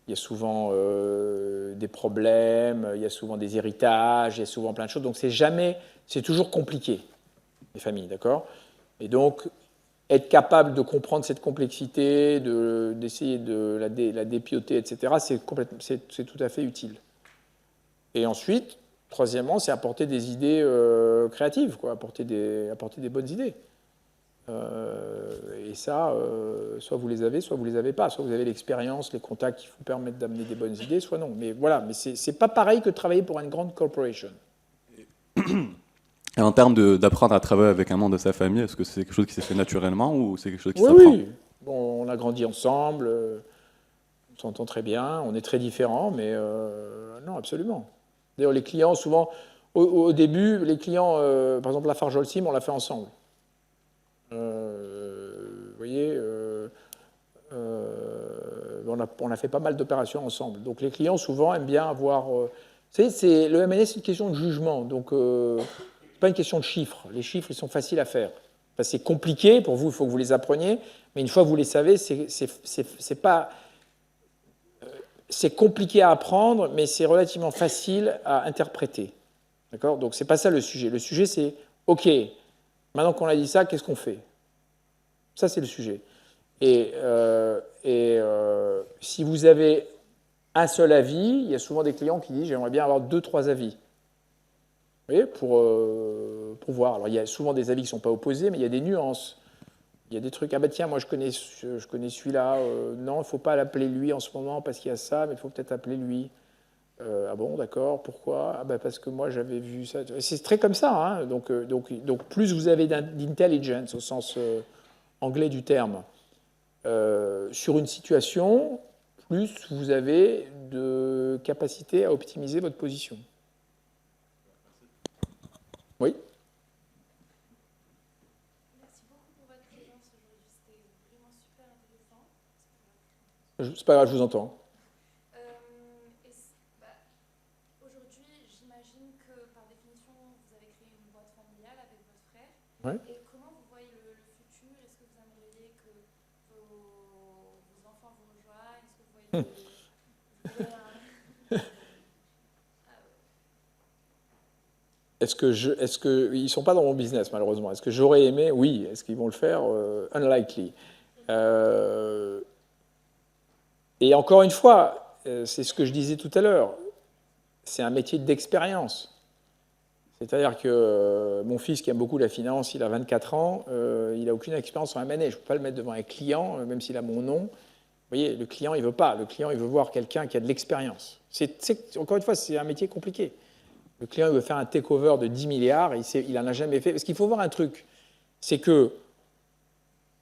Il y a souvent des problèmes, il y a souvent des héritages, il y a souvent plein de choses. Donc c'est toujours compliqué, les familles, d'accord ? Et donc, être capable de comprendre cette complexité, d'essayer de la dépioter, etc., c'est tout à fait utile. Et ensuite, troisièmement, c'est apporter des idées créatives, quoi, apporter des bonnes idées. Et ça, soit vous les avez, soit vous les avez pas. Soit vous avez l'expérience, les contacts qui vous permettent d'amener des bonnes idées, soit non. Mais voilà, mais c'est pas pareil que de travailler pour une grande corporation. Et en termes d'apprendre à travailler avec un membre de sa famille, est-ce que c'est quelque chose qui s'est fait naturellement ou c'est quelque chose qui Oui, s'apprend ? oui. Bon, on a grandi ensemble, on s'entend très bien, on est très différents, mais non, absolument. D'ailleurs, les clients, souvent, au début, les clients, par exemple, la Farjolsim, on l'a fait ensemble. Vous voyez, on a fait pas mal d'opérations ensemble. Donc les clients, souvent, aiment bien avoir... le M&A, c'est une question de jugement, donc c'est pas une question de chiffres. Les chiffres, ils sont faciles à faire. Enfin, c'est compliqué pour vous, il faut que vous les appreniez, mais une fois que vous les savez, c'est pas... C'est compliqué à apprendre, mais c'est relativement facile à interpréter. D'accord? Donc, c'est pas ça le sujet. Le sujet, c'est, OK, maintenant qu'on a dit ça, qu'est-ce qu'on fait? Ça, c'est le sujet. Et si vous avez un seul avis, il y a souvent des clients qui disent, j'aimerais bien avoir 2-3 avis. Vous voyez, pour voir. Alors, il y a souvent des avis qui ne sont pas opposés, mais il y a des nuances. Il y a des trucs, ah bah tiens, moi je connais celui-là, non, il ne faut pas l'appeler lui en ce moment parce qu'il y a ça, mais il faut peut-être appeler lui. Ah bon, d'accord, pourquoi? Ah bah parce que moi j'avais vu ça. C'est très comme ça, hein. Donc plus vous avez d'intelligence au sens anglais du terme sur une situation, plus vous avez de capacité à optimiser votre position. Oui? C'est pas grave, je vous entends. Aujourd'hui, j'imagine que par définition, vous avez créé une boîte familiale avec votre frère. Ouais. Et comment vous voyez le futur? Est-ce que vous aimeriez que vos enfants vous rejoignent? Est-ce que vous voyez Est-ce que ils sont pas dans mon business malheureusement? Est-ce que j'aurais aimé? Oui. Est-ce qu'ils vont le faire? Unlikely. Et encore une fois, c'est ce que je disais tout à l'heure, c'est un métier d'expérience. C'est-à-dire que mon fils qui aime beaucoup la finance, il a 24 ans, il n'a aucune expérience en M&A. Je ne peux pas le mettre devant un client, même s'il a mon nom. Vous voyez, le client, il ne veut pas. Le client, il veut voir quelqu'un qui a de l'expérience. Encore une fois, c'est un métier compliqué. Le client, il veut faire un take-over de 10 milliards, il n'en a jamais fait. Parce qu'il faut voir un truc, c'est que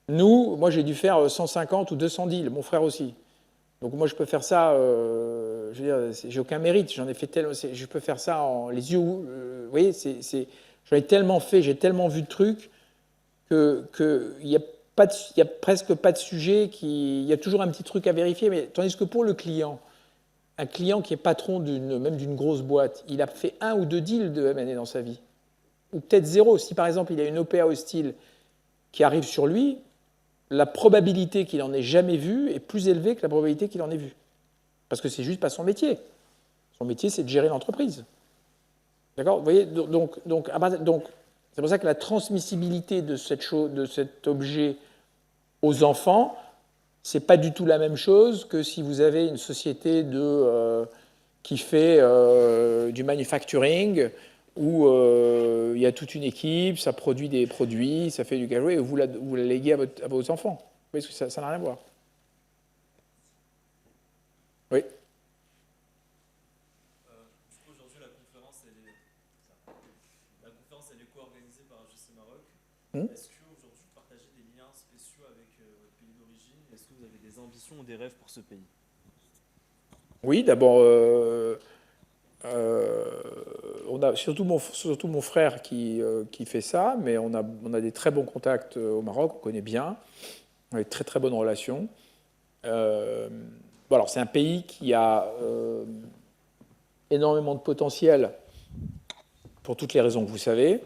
nous, moi j'ai dû faire 150 ou 200 deals, mon frère aussi. Donc moi je peux faire ça, je veux dire, j'ai aucun mérite, j'en ai fait tellement, je peux faire ça en les yeux, vous voyez, j'en ai tellement fait, j'ai tellement vu de trucs qu'il n'y a, y a presque pas de sujet, il y a toujours un petit truc à vérifier, mais tandis que pour le client, un client qui est patron même d'une grosse boîte, il a fait 1 ou 2 deals de M&A dans sa vie, ou peut-être 0. Si par exemple il a une OPA hostile qui arrive sur lui, la probabilité qu'il n'en ait jamais vu est plus élevée que la probabilité qu'il en ait vu. Parce que c'est juste pas son métier. Son métier, c'est de gérer l'entreprise. D'accord? Vous voyez, donc, c'est pour ça que la transmissibilité de cet objet aux enfants, c'est pas du tout la même chose que si vous avez une société qui fait du manufacturing, où il y a toute une équipe, ça produit des produits, ça fait du cajou, et vous la léguez à vos enfants. Vous voyez, ça n'a rien à voir. Oui. Du coup, aujourd'hui, la conférence, elle est co-organisée par HEC Maroc. Est-ce qu'aujourd'hui, vous partagez des liens spéciaux avec votre pays d'origine? Est-ce que vous avez des ambitions ou des rêves pour ce pays? Oui, d'abord, on a surtout mon frère qui fait ça, mais on a des très bons contacts au Maroc, on connaît bien, on a des très très bonnes relations. Bon, alors c'est un pays qui a énormément de potentiel pour toutes les raisons que vous savez.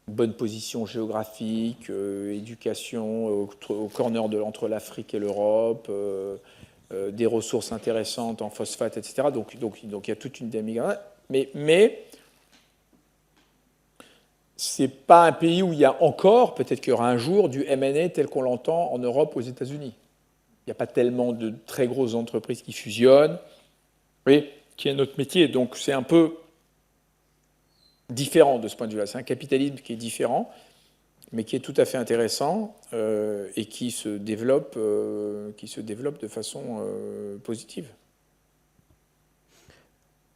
Bonne position géographique, éducation au corner entre l'Afrique et l'Europe, des ressources intéressantes en phosphate, etc. Donc il y a toute une dynamique. Mais c'est pas un pays où il y a encore, peut-être qu'il y aura un jour, du M&A tel qu'on l'entend en Europe, aux États-Unis. Il n'y a pas tellement de très grosses entreprises qui fusionnent, oui, qui est notre métier. Donc c'est un peu différent de ce point de vue-là. C'est un capitalisme qui est différent, mais qui est tout à fait intéressant et qui se développe de façon positive.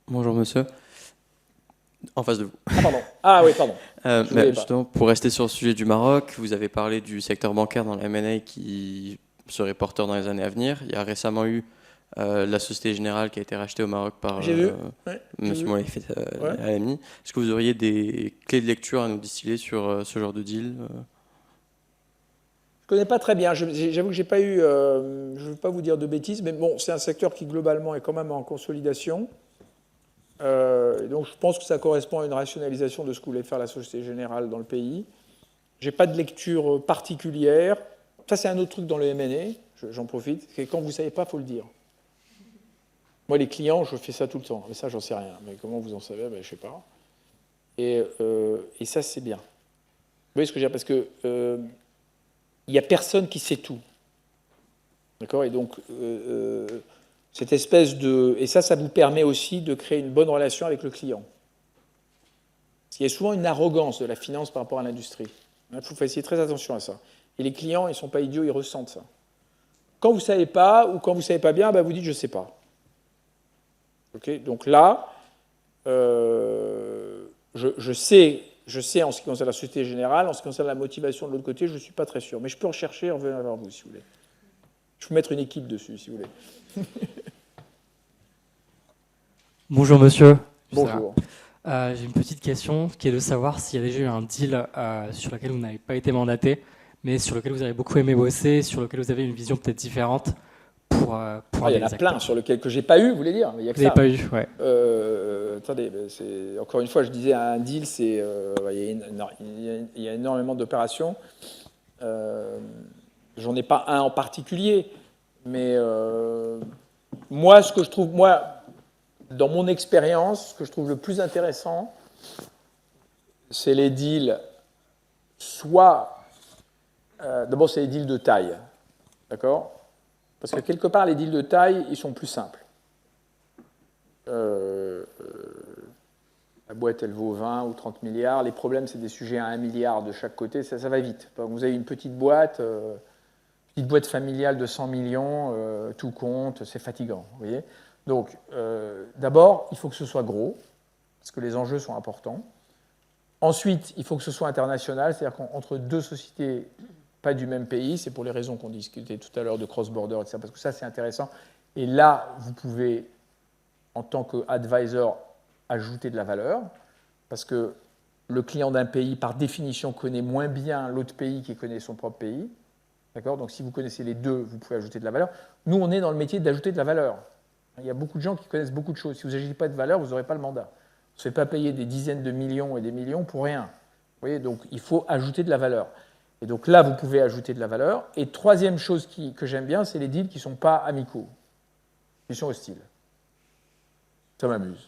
Bonjour monsieur. En face de vous. Ah pardon. Ah oui, pardon. Justement, pour rester sur le sujet du Maroc, vous avez parlé du secteur bancaire dans la M&A qui serait porteur dans les années à venir. Il y a récemment eu la Société Générale qui a été rachetée au Maroc par monsieur Moulay Alami. Est-ce que vous auriez des clés de lecture à nous distiller sur ce genre de deal? Je ne connais pas très bien. J'avoue que j'ai pas eu. Je ne veux pas vous dire de bêtises, mais bon, c'est un secteur qui globalement est quand même en consolidation. Donc je pense que ça correspond à une rationalisation de ce que voulait faire la Société Générale dans le pays. Je n'ai pas de lecture particulière. Ça, c'est un autre truc dans le M&A, j'en profite, c'est que quand vous ne savez pas, il faut le dire. Moi, les clients, je fais ça tout le temps. Mais ça, j'en sais rien. Mais comment vous en savez? Je ne sais pas. Et ça, c'est bien. Vous voyez ce que je veux dire? Parce que il n'y a personne qui sait tout. D'accord? Et donc, cette espèce de... Et ça vous permet aussi de créer une bonne relation avec le client. Parce qu'il y a souvent une arrogance de la finance par rapport à l'industrie. Il faut essayer très attention à ça. Et les clients, ils ne sont pas idiots, ils ressentent ça. Quand vous ne savez pas, ou quand vous ne savez pas bien, vous dites « je ne sais pas ». Okay? Donc là, je sais en ce qui concerne la Société Générale, en ce qui concerne la motivation de l'autre côté, je ne suis pas très sûr. Mais je peux rechercher et revenir vers vous, si vous voulez. Je peux mettre une équipe dessus, si vous voulez. Bonjour monsieur. Bonjour. J'ai une petite question qui est de savoir s'il y a déjà eu un deal sur lequel vous n'avez pas été mandaté, mais sur lequel vous avez beaucoup aimé bosser, sur lequel vous avez une vision peut-être différente pour il y en a plein sur lesquels que j'ai pas eu, vous voulez dire? Mais il y a que vous n'avez pas eu, ouais. Attendez, encore une fois, je disais un deal, il y a énormément d'opérations. J'en ai pas un en particulier, mais moi, ce que je trouve, dans mon expérience, ce que je trouve le plus intéressant, c'est les deals, d'abord, c'est les deals de taille, d'accord? Parce que quelque part, les deals de taille, ils sont plus simples. La boîte, elle vaut 20 ou 30 milliards. Les problèmes, c'est des sujets à 1 milliard de chaque côté. Ça va vite. Vous avez une petite boîte familiale de 100 millions, tout compte, c'est fatigant. Vous voyez? Donc, d'abord, il faut que ce soit gros, parce que les enjeux sont importants. Ensuite, il faut que ce soit international, c'est-à-dire qu'entre deux sociétés pas du même pays, c'est pour les raisons qu'on discutait tout à l'heure de cross-border, etc., parce que ça, c'est intéressant. Et là, vous pouvez, en tant qu'advisor, ajouter de la valeur, parce que le client d'un pays, par définition, connaît moins bien l'autre pays qu'il connaît son propre pays. D'accord? Donc, si vous connaissez les deux, vous pouvez ajouter de la valeur. Nous, on est dans le métier d'ajouter de la valeur. Il y a beaucoup de gens qui connaissent beaucoup de choses. Si vous n'ajoutez pas de valeur, vous n'aurez pas le mandat. On ne se fait pas payer des dizaines de millions et des millions pour rien. Vous voyez? Donc, il faut ajouter de la valeur. Et donc là, vous pouvez ajouter de la valeur. Et troisième chose que j'aime bien, c'est les deals qui ne sont pas amicaux, qui sont hostiles. Ça m'amuse.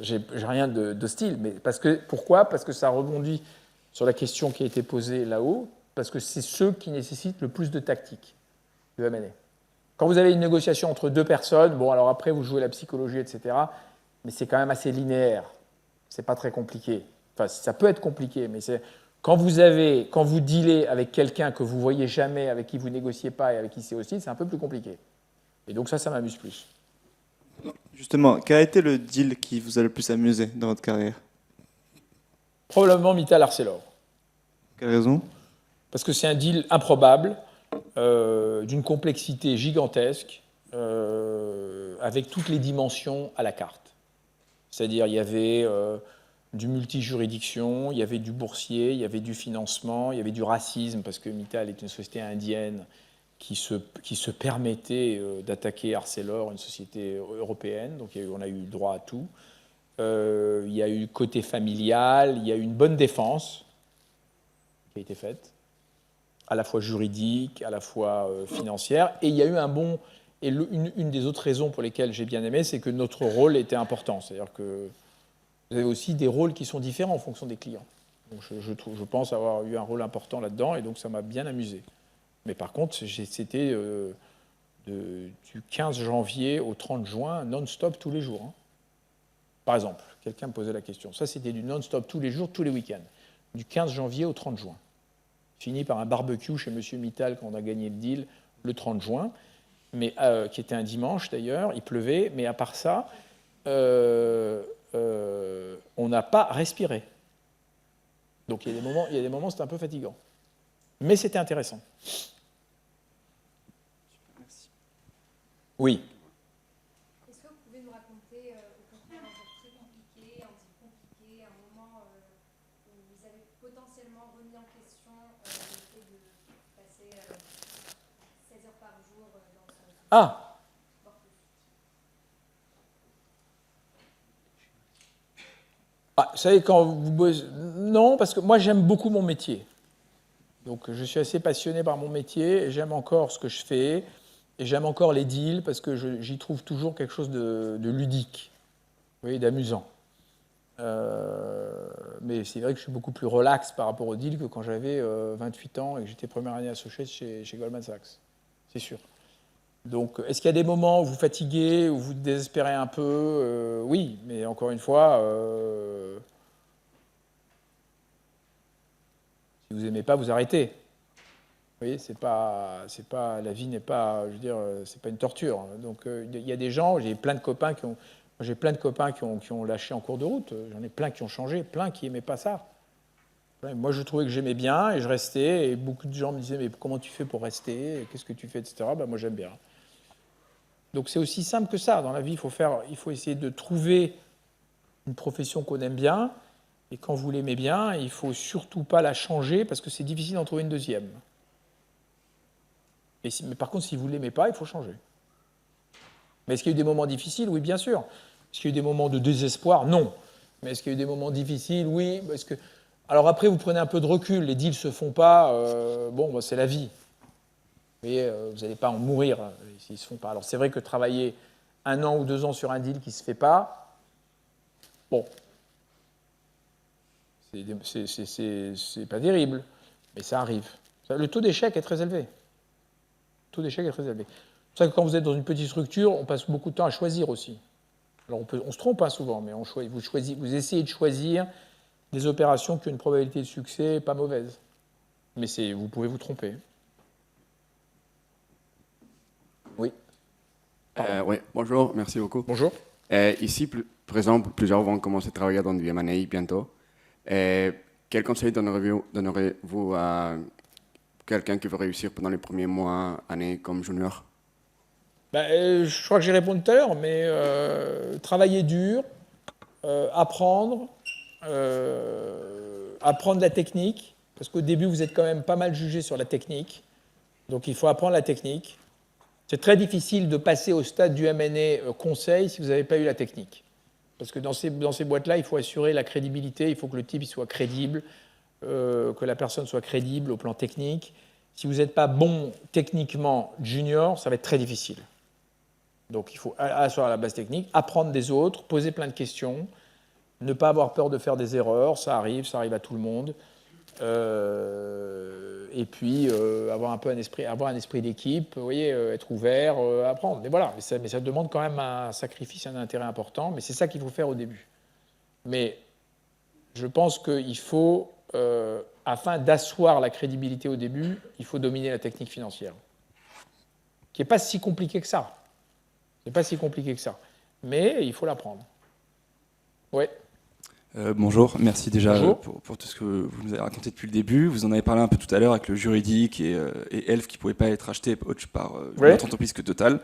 J'ai rien d'hostile, mais pourquoi? Parce que ça rebondit sur la question qui a été posée là-haut, parce que c'est ceux qui nécessitent le plus de tactique, de M&A. Quand vous avez une négociation entre deux personnes, bon, alors après, vous jouez la psychologie, etc., mais c'est quand même assez linéaire. C'est pas très compliqué. Enfin, ça peut être compliqué, mais c'est... Quand vous dealez avec quelqu'un que vous ne voyez jamais, avec qui vous ne négociez pas et avec qui c'est hostile, c'est un peu plus compliqué. Et donc ça m'amuse plus. Justement, quel a été le deal qui vous a le plus amusé dans votre carrière? Probablement Mittal Arcelor. Quelle raison? Parce que c'est un deal improbable, d'une complexité gigantesque, avec toutes les dimensions à la carte. C'est-à-dire, il y avait du multijuridiction, il y avait du boursier, il y avait du financement, il y avait du racisme, parce que Mittal est une société indienne qui se permettait d'attaquer Arcelor, une société européenne, donc on a eu droit à tout. Il y a eu côté familial, il y a eu une bonne défense qui a été faite, à la fois juridique, à la fois financière, et il y a eu un bon... Et une des autres raisons pour lesquelles j'ai bien aimé, c'est que notre rôle était important. C'est-à-dire que vous avez aussi des rôles qui sont différents en fonction des clients. Donc je pense avoir eu un rôle important là-dedans, et donc ça m'a bien amusé. Mais par contre, c'était du 15 janvier au 30 juin, non-stop tous les jours. Hein. Par exemple, quelqu'un me posait la question. Ça, c'était du non-stop tous les jours, tous les week-ends. Du 15 janvier au 30 juin. Fini par un barbecue chez M. Mittal quand on a gagné le deal le 30 juin, mais, qui était un dimanche d'ailleurs, il pleuvait, mais à part ça, on n'a pas respiré. Donc il y a des moments c'était un peu fatigant. Mais c'était intéressant. Oui. Est-ce que vous pouvez nous raconter, au contraire, un jour très compliqué, un deal compliqué, un moment où vous avez potentiellement remis en question le fait de passer 16 heures par jour dans son... Ah Vous savez, quand vous bossez... Non, parce que moi, j'aime beaucoup mon métier. Donc, je suis assez passionné par mon métier, et j'aime encore ce que je fais, et j'aime encore les deals, parce que j'y trouve toujours quelque chose de ludique, vous voyez, d'amusant. Mais c'est vrai que je suis beaucoup plus relax par rapport au deal que quand j'avais 28 ans et que j'étais première année associée chez Goldman Sachs. C'est sûr. Donc, est-ce qu'il y a des moments où vous fatiguez, où vous désespérez un peu? Oui, mais encore une fois, si vous n'aimez pas, vous arrêtez. Vous voyez, la vie n'est pas, je veux dire, c'est pas une torture. Donc, il y a des gens, j'ai plein de copains qui ont lâché en cours de route. J'en ai plein qui ont changé, plein qui n'aimaient pas ça. Moi, je trouvais que j'aimais bien et je restais. Et beaucoup de gens me disaient, mais comment tu fais pour rester? Qu'est-ce que tu fais, etc. Moi, j'aime bien. Donc, c'est aussi simple que ça. Dans la vie, il faut essayer de trouver une profession qu'on aime bien. Et quand vous l'aimez bien, il ne faut surtout pas la changer parce que c'est difficile d'en trouver une deuxième. Mais par contre, si vous ne l'aimez pas, il faut changer. Mais est-ce qu'il y a eu des moments difficiles? Oui, bien sûr. Est-ce qu'il y a eu des moments de désespoir? Non. Mais est-ce qu'il y a eu des moments difficiles? Oui. Alors après, vous prenez un peu de recul. Les deals ne se font pas. C'est la vie. Vous voyez, vous n'allez pas en mourir s'ils ne se font pas. Alors c'est vrai que travailler 1 an ou 2 ans sur un deal qui ne se fait pas, c'est pas terrible, mais ça arrive. Le taux d'échec est très élevé. C'est pour ça que quand vous êtes dans une petite structure, on passe beaucoup de temps à choisir aussi. Alors on se trompe souvent, mais vous essayez de choisir des opérations qui ont une probabilité de succès pas mauvaise. Mais vous pouvez vous tromper. Oui. Oui, bonjour, merci beaucoup. Bonjour. Ici, par exemple, plusieurs vont commencer à travailler dans du M&A bientôt. Quel conseil donnerez-vous à quelqu'un qui veut réussir pendant les premiers mois, années comme junior? Je crois que j'ai répondu tout à l'heure, mais travailler dur, apprendre la technique, parce qu'au début, vous êtes quand même pas mal jugé sur la technique. Donc, il faut apprendre la technique. C'est très difficile de passer au stade du M&A conseil si vous n'avez pas eu la technique. Parce que dans ces boîtes-là, il faut assurer la crédibilité, il faut que le type soit crédible, que la personne soit crédible au plan technique. Si vous n'êtes pas bon techniquement junior, ça va être très difficile. Donc il faut asseoir la base technique, apprendre des autres, poser plein de questions, ne pas avoir peur de faire des erreurs, ça arrive à tout le monde. Et puis avoir un esprit d'équipe, vous voyez, être ouvert, apprendre. Mais voilà, mais ça demande quand même un sacrifice, un intérêt important, mais c'est ça qu'il faut faire au début. Mais je pense qu'il faut, afin d'asseoir la crédibilité au début, il faut dominer la technique financière, qui n'est pas si compliqué que ça. Mais il faut l'apprendre. Oui. Bonjour, merci déjà Bonjour. pour tout ce que vous nous avez raconté depuis le début. Vous en avez parlé un peu tout à l'heure avec le juridique et Elf qui ne pouvait pas être acheté par une autre entreprise que Total.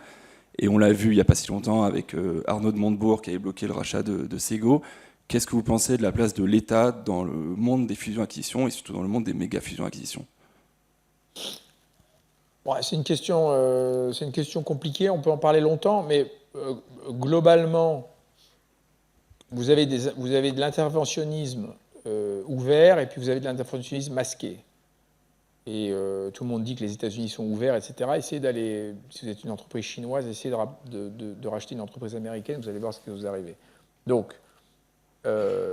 Et on l'a vu il n'y a pas si longtemps avec Arnaud de Montebourg qui avait bloqué le rachat de Sego. Qu'est-ce que vous pensez de la place de l'État dans le monde des fusions-acquisitions et surtout dans le monde des méga-fusions-acquisitions? C'est une question compliquée, on peut en parler longtemps, mais globalement, vous avez de l'interventionnisme ouvert et puis vous avez de l'interventionnisme masqué. Et tout le monde dit que les États-Unis sont ouverts, etc. Essayez d'aller, si vous êtes une entreprise chinoise, essayez de racheter une entreprise américaine, vous allez voir ce qui vous arrive. Donc,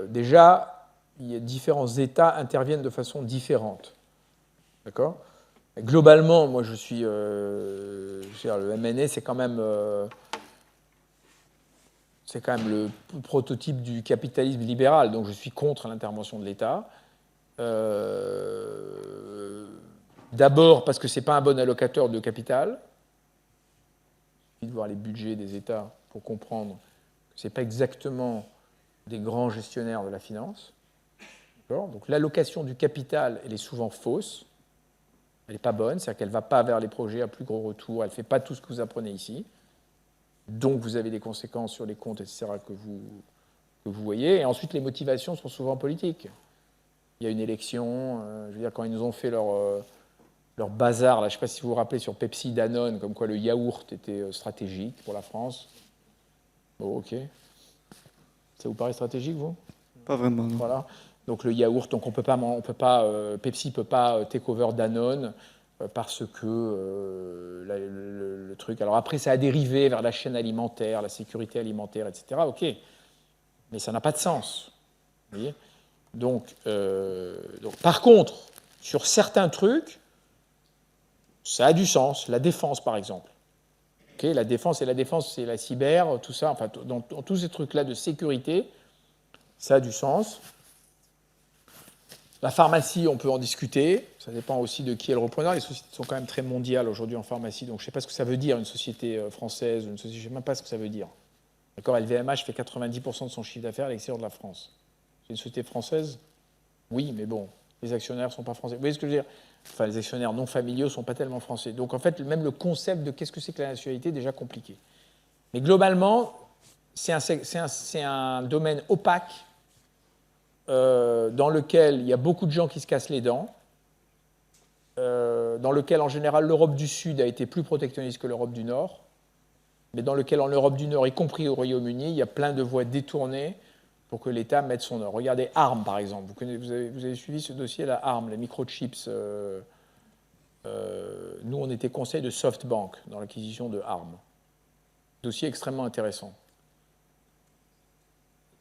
déjà, différents États interviennent de façon différente. D'accord ? Globalement, moi, je suis... le M&A, c'est quand même le prototype du capitalisme libéral, donc je suis contre l'intervention de l'État. D'abord parce que ce n'est pas un bon allocateur de capital. Il suffit de voir les budgets des États pour comprendre que ce n'est pas exactement des grands gestionnaires de la finance. Donc l'allocation du capital, elle est souvent fausse. Elle n'est pas bonne, c'est-à-dire qu'elle ne va pas vers les projets à plus gros retour, elle ne fait pas tout ce que vous apprenez ici. Donc vous avez des conséquences sur les comptes, etc., que vous voyez. Et ensuite, les motivations sont souvent politiques. Il y a une élection, je veux dire, quand ils nous ont fait leur bazar, là, je ne sais pas si vous vous rappelez, sur Pepsi, Danone, comme quoi le yaourt était stratégique pour la France. Bon, ok. Ça vous paraît stratégique, vous ? Pas vraiment. Non. Voilà. Donc le yaourt, donc Pepsi peut pas take over Danone parce que le truc. Alors après, ça a dérivé vers la chaîne alimentaire, la sécurité alimentaire, etc. Ok, mais ça n'a pas de sens. Vous voyez donc, par contre, sur certains trucs, ça a du sens. La défense, par exemple. Okay, la défense, c'est la cyber, tout ça. Enfin, dans tous ces trucs-là de sécurité, ça a du sens. La pharmacie, on peut en discuter. Ça dépend aussi de qui est le repreneur. Les sociétés sont quand même très mondiales aujourd'hui en pharmacie. Donc, je ne sais pas ce que ça veut dire, une société française. Je ne sais même pas ce que ça veut dire. D'accord, LVMH fait 90% de son chiffre d'affaires à l'extérieur de la France. C'est une société française? Oui, mais bon, les actionnaires ne sont pas français. Vous voyez ce que je veux dire? Enfin, les actionnaires non familiaux ne sont pas tellement français. Donc, en fait, même le concept de qu'est-ce que c'est que la nationalité est déjà compliqué. Mais globalement, c'est un domaine opaque dans lequel il y a beaucoup de gens qui se cassent les dents, dans lequel, en général, l'Europe du Sud a été plus protectionniste que l'Europe du Nord, mais dans lequel, en Europe du Nord, y compris au Royaume-Uni, il y a plein de voies détournées pour que l'État mette son ordre. Regardez ARM, par exemple. Vous avez suivi ce dossier, la ARM, les microchips. Nous, on était conseil de SoftBank dans l'acquisition de ARM. Dossier extrêmement intéressant.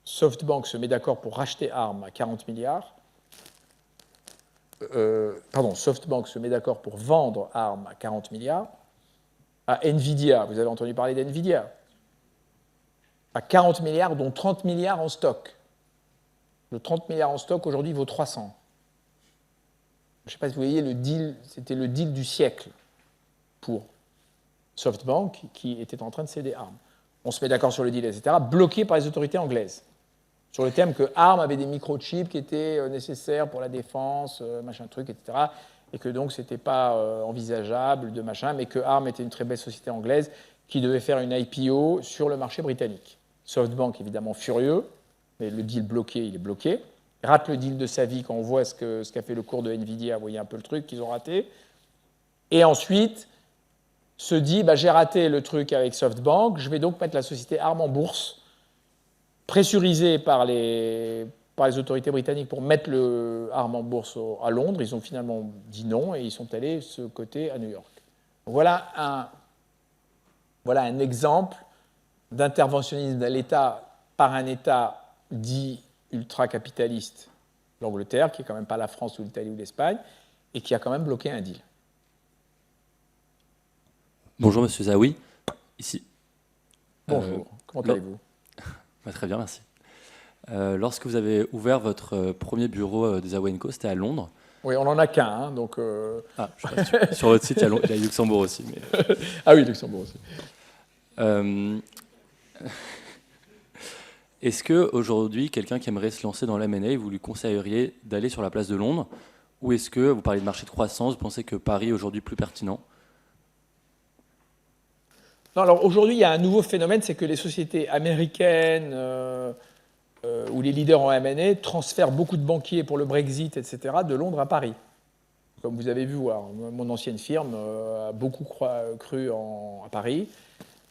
SoftBank se met d'accord pour racheter ARM à 40 milliards. SoftBank se met d'accord pour vendre ARM à 40 milliards. À NVIDIA, vous avez entendu parler d'NVIDIA, à 40 milliards, dont 30 milliards en stock. Le 30 milliards en stock, aujourd'hui, vaut 300. Je ne sais pas si vous voyez, le deal, c'était le deal du siècle pour SoftBank, qui était en train de céder ARM. On se met d'accord sur le deal, etc., bloqué par les autorités anglaises, sur le thème que ARM avait des microchips qui étaient nécessaires pour la défense, machin truc, etc., et que donc ce n'était pas envisageable de machin, mais que ARM était une très belle société anglaise qui devait faire une IPO sur le marché britannique. SoftBank, évidemment, furieux, mais le deal bloqué, il est bloqué. Rate le deal de sa vie quand on voit ce qu'a fait le cours de NVIDIA, vous voyez un peu le truc qu'ils ont raté. Et ensuite, se dit, j'ai raté le truc avec SoftBank, je vais donc mettre la société ARM en bourse, pressurisée par les autorités britanniques pour mettre le ARM en bourse à Londres. Ils ont finalement dit non et ils sont allés ce côté à New York. Voilà un exemple d'interventionnisme de l'État par un État dit ultra-capitaliste, l'Angleterre, qui n'est quand même pas la France ou l'Italie ou l'Espagne, et qui a quand même bloqué un deal. Bonjour Monsieur Zaoui, ici. Bonjour, comment allez-vous? Très bien, merci. Lorsque vous avez ouvert votre premier bureau de Zaoui & Co, c'était à Londres. Oui, on n'en a qu'un, donc... Ah, je sais pas, sur votre site, il y a Luxembourg aussi. Mais... ah oui, Luxembourg aussi. Est-ce qu'aujourd'hui, quelqu'un qui aimerait se lancer dans l'M&A, vous lui conseilleriez d'aller sur la place de Londres? Ou est-ce que, vous parlez de marché de croissance, vous pensez que Paris est aujourd'hui plus pertinent? Non, alors aujourd'hui, il y a un nouveau phénomène, c'est que les sociétés américaines ou les leaders en M&A transfèrent beaucoup de banquiers pour le Brexit, etc., de Londres à Paris. Comme vous avez vu, mon ancienne firme a beaucoup cru à Paris,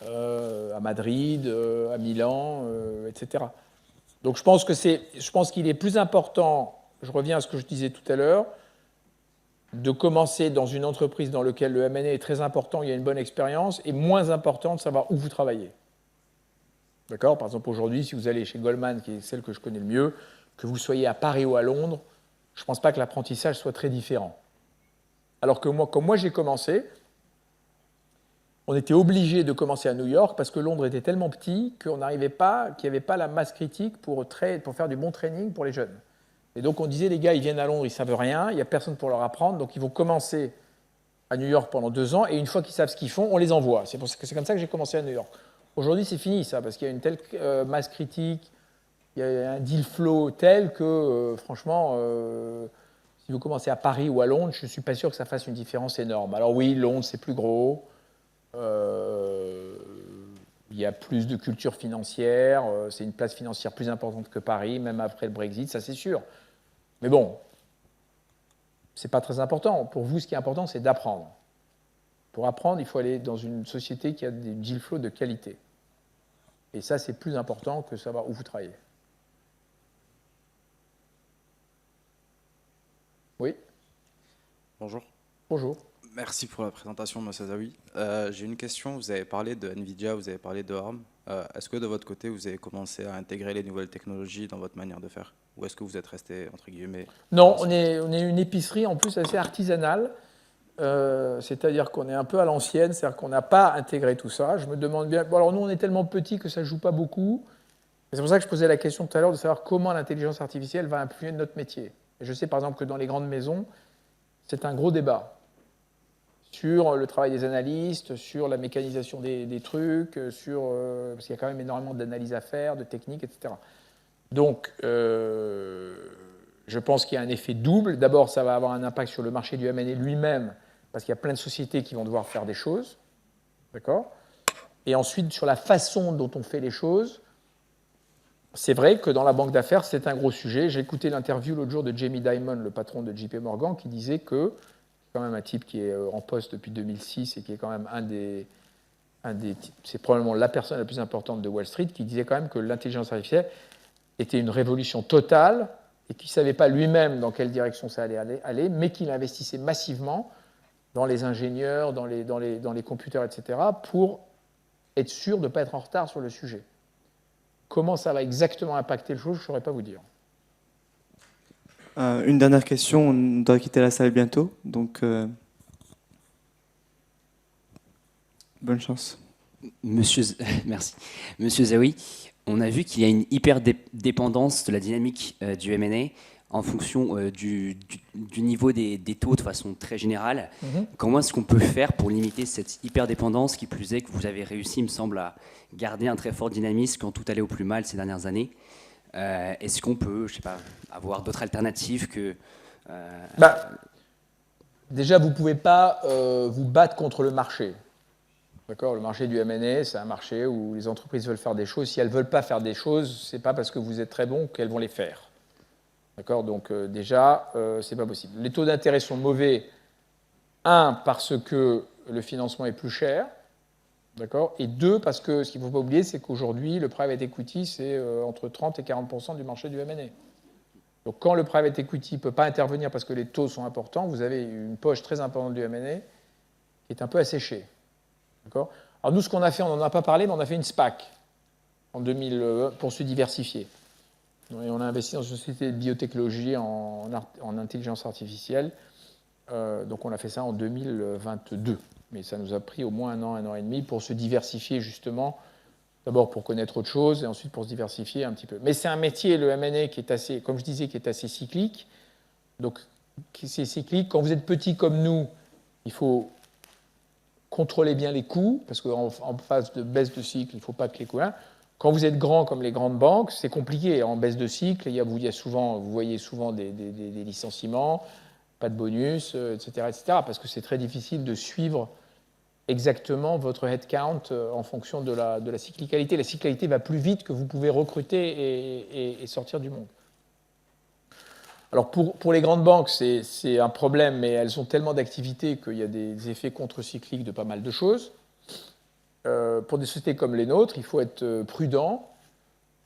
à Madrid, à Milan, etc. Donc je pense qu'il est plus important, je reviens à ce que je disais tout à l'heure, de commencer dans une entreprise dans laquelle le M&A est très important, il y a une bonne expérience, et moins important de savoir où vous travaillez. D'accord? Par exemple, aujourd'hui, si vous allez chez Goldman, qui est celle que je connais le mieux, que vous soyez à Paris ou à Londres, je ne pense pas que l'apprentissage soit très différent. Alors que moi, comme moi j'ai commencé, on était obligé de commencer à New York parce que Londres était tellement petit qu'on n'arrivait pas, qu'il n'y avait pas la masse critique pour faire du bon training pour les jeunes. Et donc on disait, les gars, ils viennent à Londres, ils ne savent rien, il n'y a personne pour leur apprendre, donc ils vont commencer à New York pendant 2 ans, et une fois qu'ils savent ce qu'ils font, on les envoie. C'est comme ça que j'ai commencé à New York. Aujourd'hui, c'est fini ça, parce qu'il y a une telle masse critique, il y a un deal flow tel que, franchement, si vous commencez à Paris ou à Londres, je ne suis pas sûr que ça fasse une différence énorme. Alors oui, Londres, c'est plus gros, il y a plus de culture financière, c'est une place financière plus importante que Paris, même après le Brexit, ça c'est sûr. Mais bon, ce n'est pas très important. Pour vous, ce qui est important, c'est d'apprendre. Pour apprendre, il faut aller dans une société qui a des deal flow de qualité. Et ça, c'est plus important que savoir où vous travaillez. Oui. Bonjour. Bonjour. Merci pour la présentation, M. Zawi. J'ai une question. Vous avez parlé de NVIDIA, vous avez parlé de ARM. Est-ce que de votre côté, vous avez commencé à intégrer les nouvelles technologies dans votre manière de faire? Ou est-ce que vous êtes resté, entre guillemets... Non, on est une épicerie en plus assez artisanale. C'est-à-dire qu'on est un peu à l'ancienne, c'est-à-dire qu'on n'a pas intégré tout ça. Je me demande bien... Bon, alors nous, on est tellement petits que ça ne joue pas beaucoup. C'est pour ça que je posais la question tout à l'heure de savoir comment l'intelligence artificielle va influer notre métier. Et je sais par exemple que dans les grandes maisons, c'est un gros débat sur le travail des analystes, sur la mécanisation des trucs, parce qu'il y a quand même énormément d'analyses à faire, de techniques, etc. Donc, je pense qu'il y a un effet double. D'abord, ça va avoir un impact sur le marché du M&A lui-même, parce qu'il y a plein de sociétés qui vont devoir faire des choses. D'accord ? Et ensuite, sur la façon dont on fait les choses, c'est vrai que dans la banque d'affaires, c'est un gros sujet. J'ai écouté l'interview l'autre jour de Jamie Dimon, le patron de JP Morgan, qui disait que c'est quand même un type qui est en poste depuis 2006 et qui est quand même c'est probablement la personne la plus importante de Wall Street, qui disait quand même que l'intelligence artificielle était une révolution totale et qu'il ne savait pas lui-même dans quelle direction ça allait aller, mais qu'il investissait massivement dans les ingénieurs, dans les computers, etc., pour être sûr de ne pas être en retard sur le sujet. Comment ça va exactement impacter le chose, je ne saurais pas vous dire. Une dernière question, on doit quitter la salle bientôt, donc bonne chance. Merci. Monsieur Zawi, on a vu qu'il y a une hyper-dépendance de la dynamique du M&A en fonction du niveau des taux de façon très générale. Comment est-ce qu'on peut faire pour limiter cette hyper-dépendance, qui plus est que vous avez réussi, il me semble, à garder un très fort dynamisme quand tout allait au plus mal ces dernières années? Est-ce qu'on peut, je sais pas, avoir d'autres alternatives que... Déjà, vous ne pouvez pas vous battre contre le marché. D'accord ? Le marché du M&A, c'est un marché où les entreprises veulent faire des choses. Si elles ne veulent pas faire des choses, ce n'est pas parce que vous êtes très bon qu'elles vont les faire. D'accord ? Donc déjà, ce n'est pas possible. Les taux d'intérêt sont mauvais, parce que le financement est plus cher, d'accord ? Et deux, parce que ce qu'il ne faut pas oublier, c'est qu'aujourd'hui, le private equity, c'est entre 30 et 40% du marché du M&A. Donc quand le private equity ne peut pas intervenir parce que les taux sont importants, vous avez une poche très importante du M&A qui est un peu asséchée. D'accord ? Alors nous, ce qu'on a fait, on n'en a pas parlé, mais on a fait une SPAC en 2000 pour se diversifier. Et on a investi dans une société de biotechnologie en intelligence artificielle. Donc on a fait ça en 2022. Mais ça nous a pris au moins un an et demi pour se diversifier justement. D'abord pour connaître autre chose et ensuite pour se diversifier un petit peu. Mais c'est un métier, le M&A, qui est assez, comme je disais, qui est assez cyclique. Donc c'est cyclique. Quand vous êtes petit comme nous, il faut contrôler bien les coûts, parce qu'en phase de baisse de cycle, il ne faut pas que les coûts... Quand vous êtes grand comme les grandes banques, c'est compliqué. En baisse de cycle, vous voyez souvent des licenciements, pas de bonus, etc., parce que c'est très difficile de suivre exactement votre headcount en fonction de la cyclicalité. La cyclicalité va plus vite que vous pouvez recruter et sortir du monde. Alors pour les grandes banques, c'est un problème, mais elles ont tellement d'activités qu'il y a des effets contre-cycliques de pas mal de choses. Pour des sociétés comme les nôtres, il faut être prudent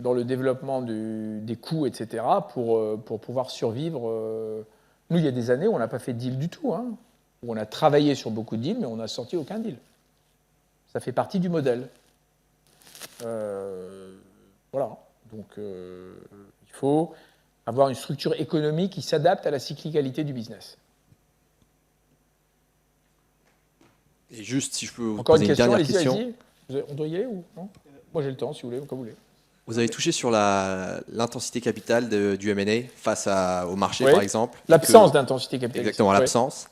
dans le développement des coûts, etc., pour pouvoir survivre. Nous, il y a des années où on n'a pas fait de deal du tout, où on a travaillé sur beaucoup de deals, mais on n'a sorti aucun deal. Ça fait partie du modèle. Voilà. Donc, il faut avoir une structure économique qui s'adapte à la cyclicalité du business. Et juste, si je peux vous Encore poser une dernière question. Allez-y. On doit y aller ou non ? Moi, j'ai le temps, si vous voulez, comme vous voulez. Vous avez touché sur l'intensité capitale du M&A face au marché, oui, par exemple. L'absence d'intensité capitale. Exactement, l'absence.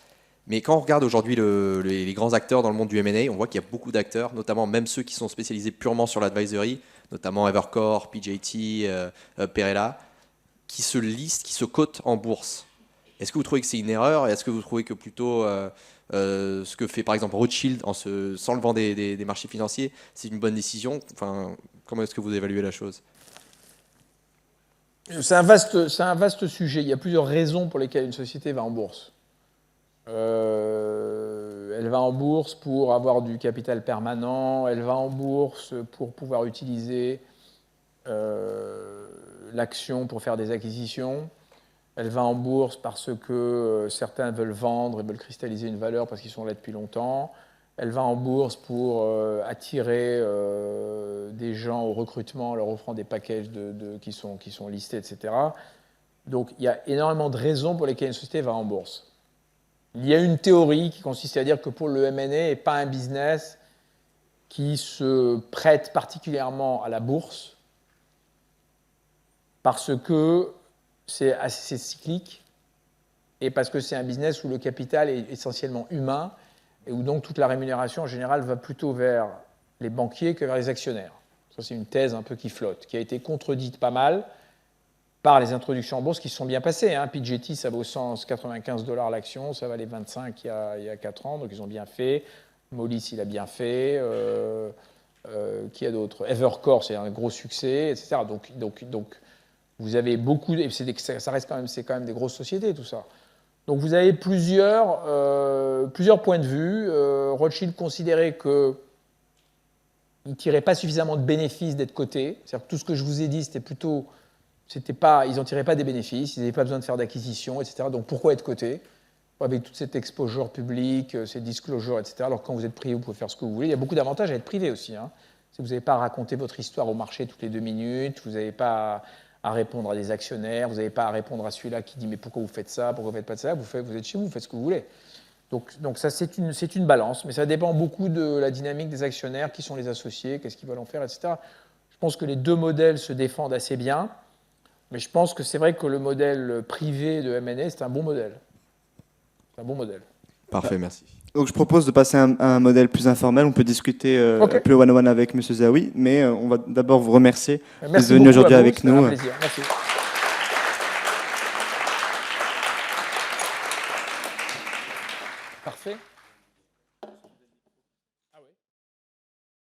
Mais quand on regarde aujourd'hui les grands acteurs dans le monde du M&A, on voit qu'il y a beaucoup d'acteurs, notamment même ceux qui sont spécialisés purement sur l'advisory, notamment Evercore, PJT, Perella, qui se listent, qui se cotent en bourse. Est-ce que vous trouvez que c'est une erreur ? Et est-ce que vous trouvez que plutôt ce que fait par exemple Rothschild en s'enlevant des marchés financiers, c'est une bonne décision ? Enfin, comment est-ce que vous évaluez la chose ? C'est un vaste sujet. Il y a plusieurs raisons pour lesquelles une société va en bourse. Elle va en bourse pour avoir du capital permanent, elle va en bourse pour pouvoir utiliser l'action pour faire des acquisitions. Elle va en bourse parce que certains veulent vendre et veulent cristalliser une valeur parce qu'ils sont là depuis longtemps. Elle va en bourse pour attirer des gens au recrutement en leur offrant des packages qui sont listés, etc. Donc il y a énormément de raisons pour lesquelles une société va en bourse. Il y a une théorie qui consiste à dire que pour le M&A n'est pas un business qui se prête particulièrement à la bourse parce que c'est assez cyclique et parce que c'est un business où le capital est essentiellement humain et où donc toute la rémunération en général va plutôt vers les banquiers que vers les actionnaires. Ça, c'est une thèse un peu qui flotte, qui a été contredite pas mal par les introductions en bourse qui se sont bien passées. PGT, ça vaut 195 $ l'action, ça valait 25 il y a 4 ans, donc ils ont bien fait. Moelis, il a bien fait. Qui a d'autre? Evercore, c'est un gros succès, etc. Donc vous avez beaucoup, et ça reste quand même, c'est quand même des grosses sociétés, tout ça. Donc vous avez plusieurs points de vue. Rothschild considérait qu'il ne tirait pas suffisamment de bénéfices d'être coté. C'est-à-dire que tout ce que je vous ai dit, ils n'en tiraient pas des bénéfices, ils n'avaient pas besoin de faire d'acquisition, etc. Donc pourquoi être coté? Avec toute cette exposure publique, ces disclosures, etc. Alors quand vous êtes privé, vous pouvez faire ce que vous voulez. Il y a beaucoup d'avantages à être privé aussi. Si vous n'avez pas à raconter votre histoire au marché toutes les 2 minutes, vous n'avez pas à répondre à des actionnaires, vous n'avez pas à répondre à celui-là qui dit mais pourquoi vous faites ça, pourquoi vous ne faites pas de ça, vous êtes chez vous, vous faites ce que vous voulez. Donc ça c'est une balance, mais ça dépend beaucoup de la dynamique des actionnaires, qui sont les associés, qu'est-ce qu'ils veulent en faire, etc. Je pense que les deux modèles se défendent assez bien, mais je pense que c'est vrai que le modèle privé de M&A, c'est un bon modèle. C'est un bon modèle. Parfait, merci. Donc je propose de passer à un modèle plus informel. On peut discuter plus one-on-one avec M. Zaoui, mais on va d'abord vous remercier d'être venu aujourd'hui avec nous. Un plaisir. Merci. Parfait.